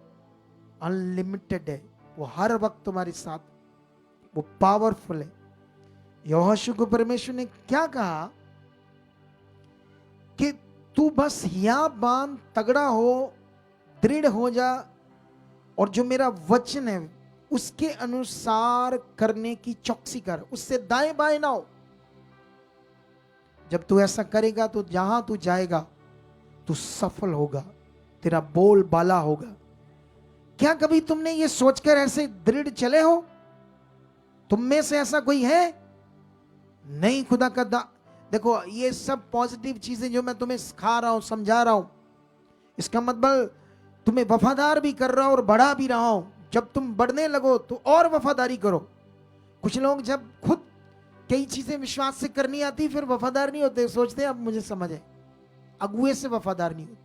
अनलिमिटेड है, वो हर वक्त तुम्हारे साथ, वो पावरफुल है। यहोशू को परमेश्वर ने क्या कहा कि तू बस या बांध, तगड़ा हो, दृढ़ हो जा, और जो मेरा वचन है उसके अनुसार करने की चौकसी कर, उससे दाएं बाएं ना हो। जब तू ऐसा करेगा तो जहां तू जाएगा तू सफल होगा, तेरा बोल बाला होगा। क्या कभी तुमने ये सोचकर ऐसे दृढ़ चले हो? तुम में से ऐसा कोई है? नहीं। खुदा का देखो, ये सब पॉजिटिव चीजें जो मैं तुम्हें सिखा रहा हूं, समझा रहा हूं, इसका मतलब तुम्हें वफादार भी कर रहा हूं और बढ़ा भी रहा हूं। जब तुम बढ़ने लगो तो और वफादारी करो। कुछ लोग जब खुद कई चीजें विश्वास से करनी आती फिर वफादार नहीं होते, सोचते अब मुझे समझ है, अगुए से वफादार नहीं होते।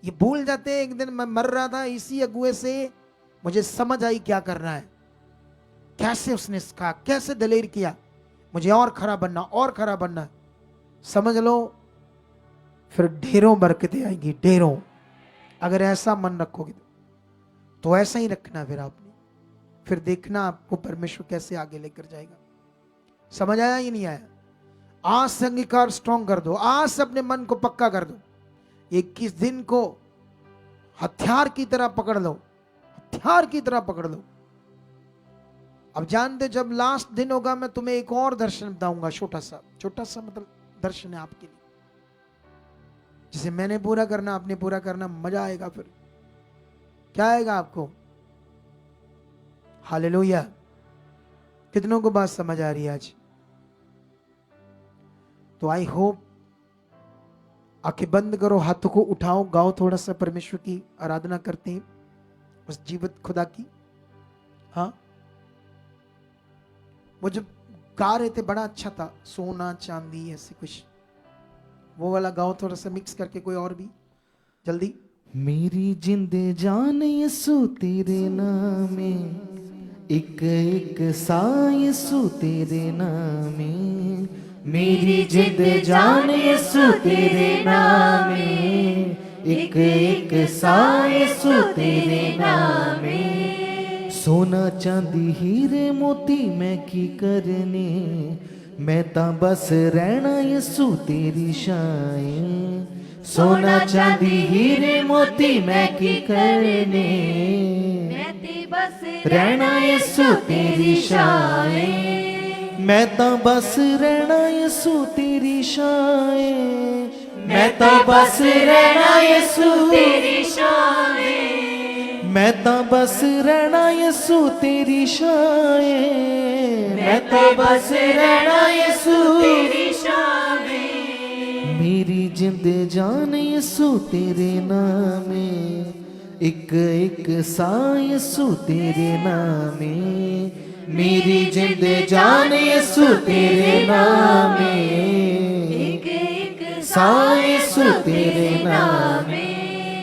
ये भूल जाते हैं एक दिन मैं मर रहा था, इसी अगुए से मुझे समझ आई क्या करना है, कैसे उसने सिखा, कैसे दलेर किया, मुझे और खरा बनना, और खरा बनना। समझ लो फिर ढेरों बरकतें आएंगी, ढेरों। अगर ऐसा मन रखोगे तो ऐसा ही रखना फिर आपने, फिर देखना आपको परमेश्वर कैसे आगे लेकर जाएगा। समझ आया या नहीं आया? आज से अंगीकार स्ट्रॉन्ग कर दो, आज से अपने मन को पक्का कर दो। 21 दिन को हथियार की तरह पकड़ लो, हथियार की तरह पकड़ लो। अब जानते जब लास्ट दिन होगा मैं तुम्हें एक और दर्शन बताऊंगा, छोटा सा मतलब दर्शन है आपके लिए, जिसे मैंने पूरा करना, आपने पूरा करना, मजा आएगा। फिर क्या आएगा आपको? हालेलुया। कितनों को बात समझ आ रही है आज? तो आई होप आंखें बंद करो, हाथों को उठाओ, गाओ थोड़ा सा, परमेश्वर की आराधना करते हैं उस जीवित खुदा की। हाँ, वो जब गा रहे थे बड़ा अच्छा था, सोना चांदी ऐसे कुछ, वो वाला गाओ थोड़ा सा मिक्स करके, कोई और भी जल्दी। मेरी जिंद जान यसु तेरे नामे, एक एक सा यसु तेरे नामे। मेरी जिंद जान यसु तेरे नामे, एक एक सा यसु तेरे नामे। सोना चांदी हीरे मोती मैं की करने, मैं तां बस रहना यसु तेरी शाएं। सोना चांदी हीरे मोती मैं की करने, मैं ते बस रहना यसु तेरी शाएं। मैं तां बस रहना यसु तेरी शाएं। मैं तां बस रहना यसु तेरी शाएं। मैं तां बस रहना यसु तेरी शाएं। मैं तां बस रहना यसु तेरी शाएं। मेरी जिंद जान यसु तेरे नामे, एक एक सा यसु तेरे नामे। मेरी जिंद जान यसु तेरे नामे, एक एक सा यसु तेरे नामे।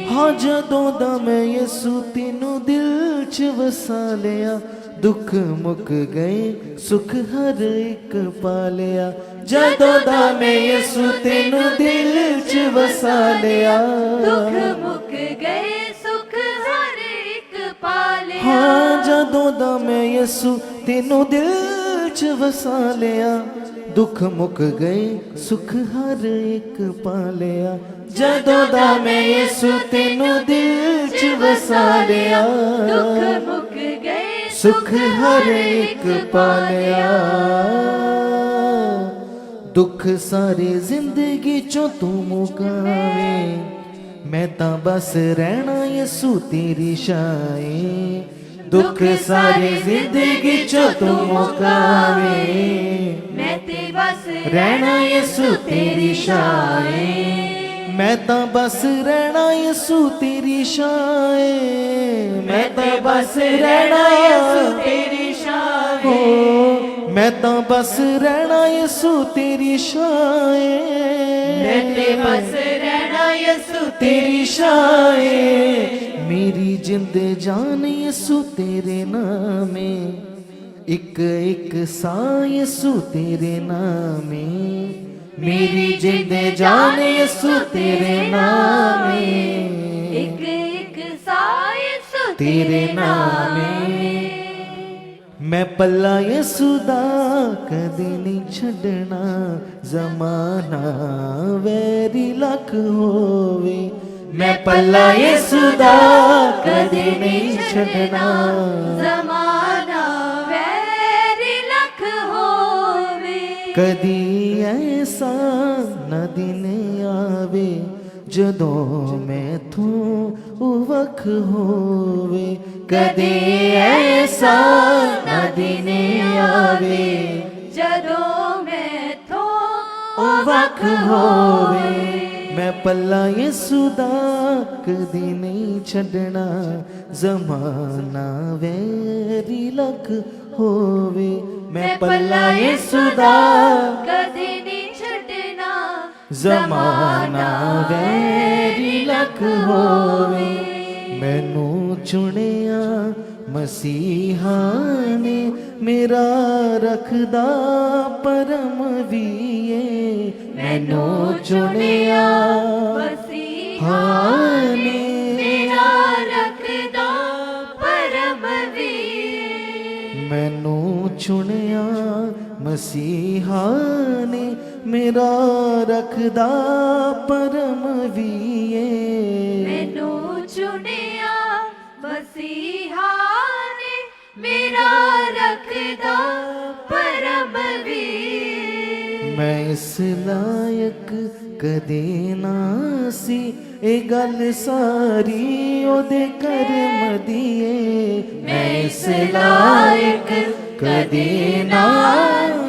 हाँ जदों दा मैं यसु तेनू दिल च वसा लिया, दुख मुक गए सुख हर एक पा लिया। जदों दा मैं यसु तेनू दिल च वसा लिया, दुख मुक गए सुख हर एक पा लिया। हाँ जदों दा मैं यसु तेनू दिल च वसा लिया, दुख मुक गए सुख हर एक पा लिया। जदों दा मैं यसु तेनू दिल च वसा लिया, दुख मुक गए सुख हर एक पा लिया। दुख सारे जिंदगी चों तू मुकावे, मैं तां बस रहना यसु तेरी शाएं। दुख सारे जिंदगी चों तू मुकावे, मैं ते बस रहना यसु तेरी शाएं। मैं तां बस रहना यसु तेरी शाएं। मैं तां बस रहना यसु तेरी शाएं। मैं तां बस रहना यसु तेरी शाएं। मैं ते बस रहना यसु तेरी शाएं। मेरी जिंद जान यसु तेरे नामे, एक एक सा यसु तेरे नामे। मेरी जिंद जान यसु तेरे नामे, एक एक सा यसु तेरे नामे। मैं पल्ला यसु दा कदी नहीं छड़ना, जमाना वैरी लख होवे। मैं पल्ला यसु दा कदी नहीं छड़ना, जमाना वैरी लख होवे। कदी ऐसा न दिन आवे, जदों मैथों उवख होवे। कदी ऐसा न दिन आवे, जदों मैथों उवख होवे। मैं पल्ला यसु दा कदी नहीं छड़ना, जमाना वैरी लख होवे। मैं पल्ला यसु दा कदी नहीं छड़ना, जमाना वैरी लख होवे। मैनू चुनिया मसीहा ने, मेरा रखदा परम वीए। मैनू चुनिया मसीहा ने, मेरा रखदा परम वीर। मैनू चुनिया मसीहा ने, मेरा रखदा परम वीए। मैनू चुनिया मसीहा ने, मेरा रखदा परम वीर। मैं इस लायक कदे ना सी, ए गल सारी ओदे करम दिए। मैं इस लायक ਕਦੇ ਨਾ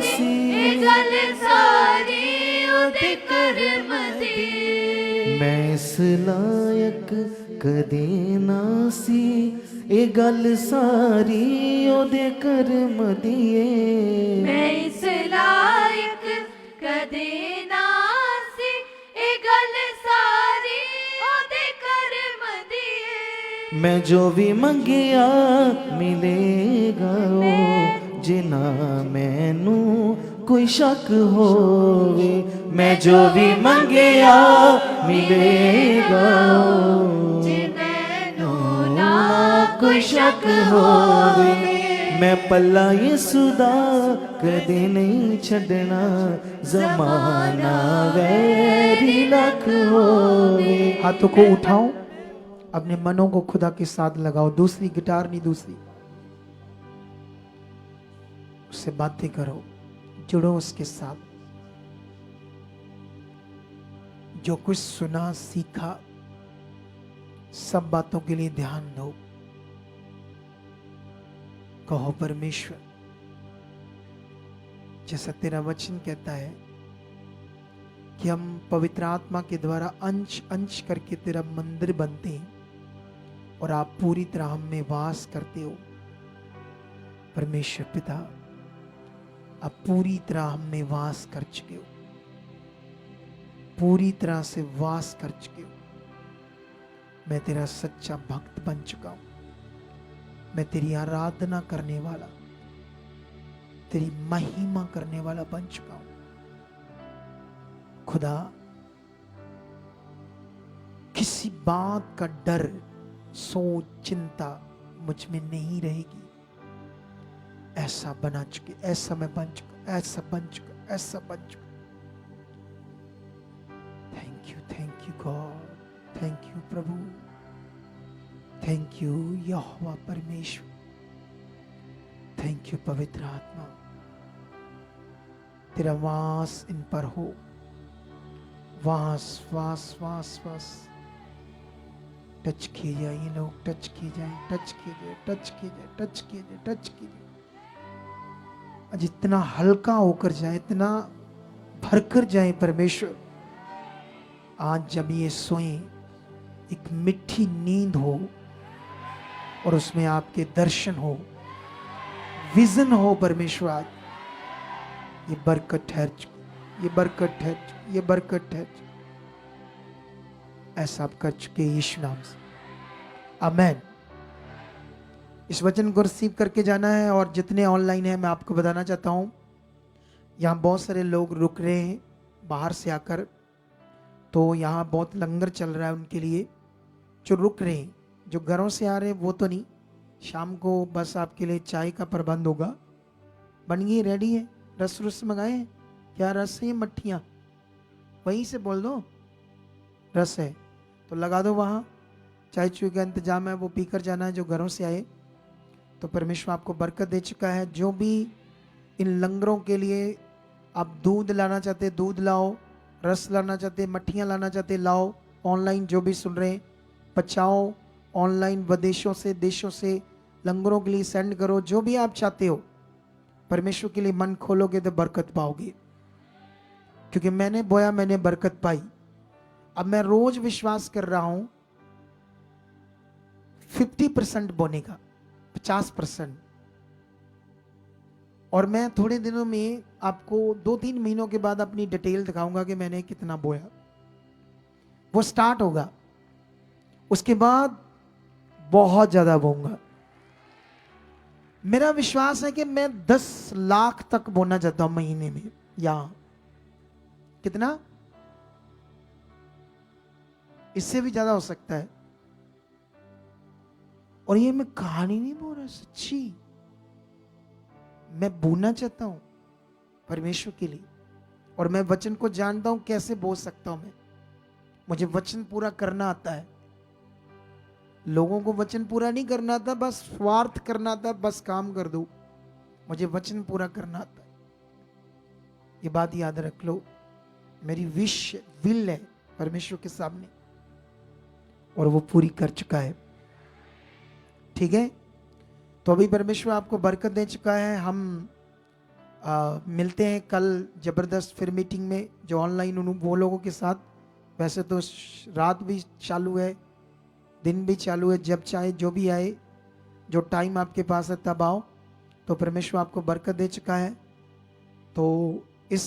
ਸੀ। ਇਹ ਗੱਲ ਸਾਰੀ ਉਹਦੇ ਕਰਮ ਦੀ। ਮੈਂ ਇਸ ਲਾਇਕ ਕਦੇ ਨਾ ਸੀ, ਇਹ ਗੱਲ ਸਾਰੀ ਉਹਦੇ ਕਰਮ ਦੀ ਏ। ਮੈਂ ਇਸ ਲਾਇਕ ਕਦੇ ਨਾ ਸੀ, ਇਹ ਗੱਲ ਸਾਰੀ ਉਹਦੇ ਕਰਮ ਦੀ ਏ। ਮੈਂ ਜੋ ਵੀ ਮੰਗਿਆ ਮਿਲੇਗਾ ਉਹ, ਜੇ ਨਾ ਮੈਨੂੰ ਕੋਈ ਸ਼ੱਕ ਹੋਵੇ। ਮੈਂ ਜੋ ਵੀ ਮੰਗਿਆ ਮਿਲੇਗਾ ਉਹ, ਜੇ ਮੈਨੂੰ ਨਾ ਕੋਈ ਸ਼ੱਕ ਹੋਵੇ। ਮੈਂ ਪੱਲਾ ਯਿਸੂ ਦਾ ਕਦੇ ਨਹੀਂ ਛੱਡਣਾ, ਜ਼ਮਾਨਾ वैरी लख होवे। हाथों को उठाओ, अपने मनों को खुदा के साथ लगाओ। दूसरी गिटार नहीं, दूसरी उससे बातें करो, जुड़ो उसके साथ। जो कुछ सुना सीखा सब बातों के लिए ध्यान दो। कहो परमेश्वर, जैसा तेरा वचन कहता है कि हम पवित्र आत्मा के द्वारा अंश अंश करके तेरा मंदिर बनते हैं और आप पूरी तरह हम में वास करते हो। परमेश्वर पिता, आप पूरी तरह हम में वास कर चुके हो, पूरी तरह से वास कर चुके हो। मैं तेरा सच्चा भक्त बन चुका हूं। मैं तेरी आराधना करने वाला, तेरी महिमा करने वाला बन चुका हूं। खुदा, किसी बात का डर, सोच, चिंता मुझ में नहीं रहेगी। ऐसा बना चुके, ऐसा मैं बन चुका, ऐसा बन चुका, ऐसा बन चुका। Thank you God, thank you प्रभु, थैंक यू यहोवा परमेश्वर, थैंक यू पवित्र आत्मा। तेरा वास इन पर हो, वास वास वास वास। टच किए जाए ये लोग, टच किए जाए, टच किए जाए, टच किए जाए, टच किए जाए, टच किए जाए। आज इतना हल्का होकर जाए, इतना भरकर जाए परमेश्वर। आज जब ये सोए, एक मिठी नींद हो और उसमें आपके दर्शन हो, विजन हो परमेश्वर। आज ये बरकत ठहर चुकी, ये बरकत ठहर चुकी, ये बरकत ठहर चुकी। ऐसा आप कर चुके यीशु नाम से, आमेन। इस वचन को रिसीव करके जाना है। और जितने ऑनलाइन हैं, मैं आपको बताना चाहता हूँ, यहाँ बहुत सारे लोग रुक रहे हैं बाहर से आकर, तो यहाँ बहुत लंगर चल रहा है उनके लिए जो रुक रहे हैं। जो घरों से आ रहे हैं वो तो नहीं, शाम को बस आपके लिए चाय का प्रबंध होगा। बन गई, रेडी है। रस रुस मंगाए हैं क्या? रस है, मट्ठियाँ वहीं से बोल दो, रस है तो लगा दो वहाँ। चाय चू का इंतजाम है, वो पीकर जाना है जो घरों से आए। तो परमेश्वर आपको बरकत दे चुका है। जो भी इन लंगरों के लिए आप दूध लाना चाहते दूध लाओ, रस लाना चाहते, मट्ठियाँ लाना चाहते लाओ। ऑनलाइन जो भी सुन रहे हैं बचाओ, ऑनलाइन विदेशों से, देशों से लंगरों के लिए सेंड करो। जो भी आप चाहते हो, परमेश्वर के लिए मन खोलोगे तो बरकत पाओगे। क्योंकि मैंने बोया, मैंने बरकत पाई। अब मैं रोज विश्वास कर रहा हूं 50% बोने का, 50%। और मैं थोड़े दिनों में आपको 2-3 महीनों के बाद अपनी डिटेल दिखाऊंगा कि मैंने कितना बोया। वो स्टार्ट होगा, उसके बाद बहुत ज्यादा बोऊंगा। मेरा विश्वास है कि मैं 10 लाख तक बोना चाहता हूं महीने में। यहां कितना, इससे भी ज्यादा हो सकता है। और ये मैं कहानी नहीं बोल रहा, सच्ची मैं बोलना चाहता हूं परमेश्वर के लिए। और मैं वचन को जानता हूं कैसे बोल सकता हूं। मैं, मुझे वचन पूरा करना आता है। लोगों को वचन पूरा नहीं करना आता, बस स्वार्थ करना आता, बस काम कर दो। मुझे वचन पूरा करना आता है। ये बात याद रख लो। मेरी विल है परमेश्वर के सामने, और वो पूरी कर चुका है। ठीक है, तो अभी परमेश्वर आपको बरकत दे चुका है। हम मिलते हैं कल ज़बरदस्त फिर मीटिंग में, जो ऑनलाइन वो लोगों के साथ। वैसे तो रात भी चालू है, दिन भी चालू है, जब चाहे जो भी आए, जो टाइम आपके पास है तब आओ। तो परमेश्वर आपको बरकत दे चुका है। तो इस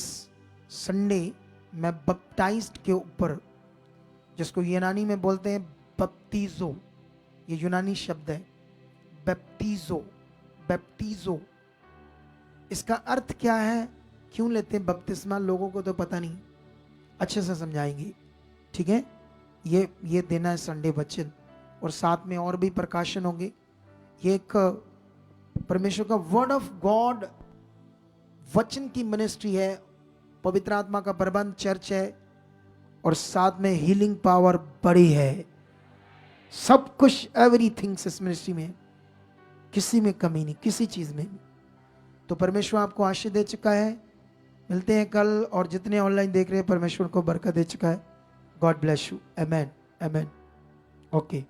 संडे मैं बपटाइज्ड के ऊपर, जिसको यूनानी में बोलते हैं बपटीजो, ये यूनानी शब्द है बैप्टिजो, बैप्टिजो। इसका अर्थ क्या है, क्यों लेते हैं बपतिस्मा, लोगों को तो पता नहीं, अच्छे से समझाएंगे, ठीक है। ये देना है संडे वचन, और साथ में और भी प्रकाशन होंगे। ये एक परमेश्वर का वर्ड ऑफ गॉड वचन की मिनिस्ट्री है, पवित्र आत्मा का प्रबंध चर्च है, और साथ में हीलिंग पावर बड़ी है। सब कुछ एवरीथिंग इस मिनिस्ट्री में, किसी में कमी नहीं, किसी चीज में नहीं। तो परमेश्वर आपको आशीष दे चुका है। मिलते हैं कल, और जितने ऑनलाइन देख रहे हैं परमेश्वर को बरकत दे चुका है। God bless you. Amen, amen. Okay.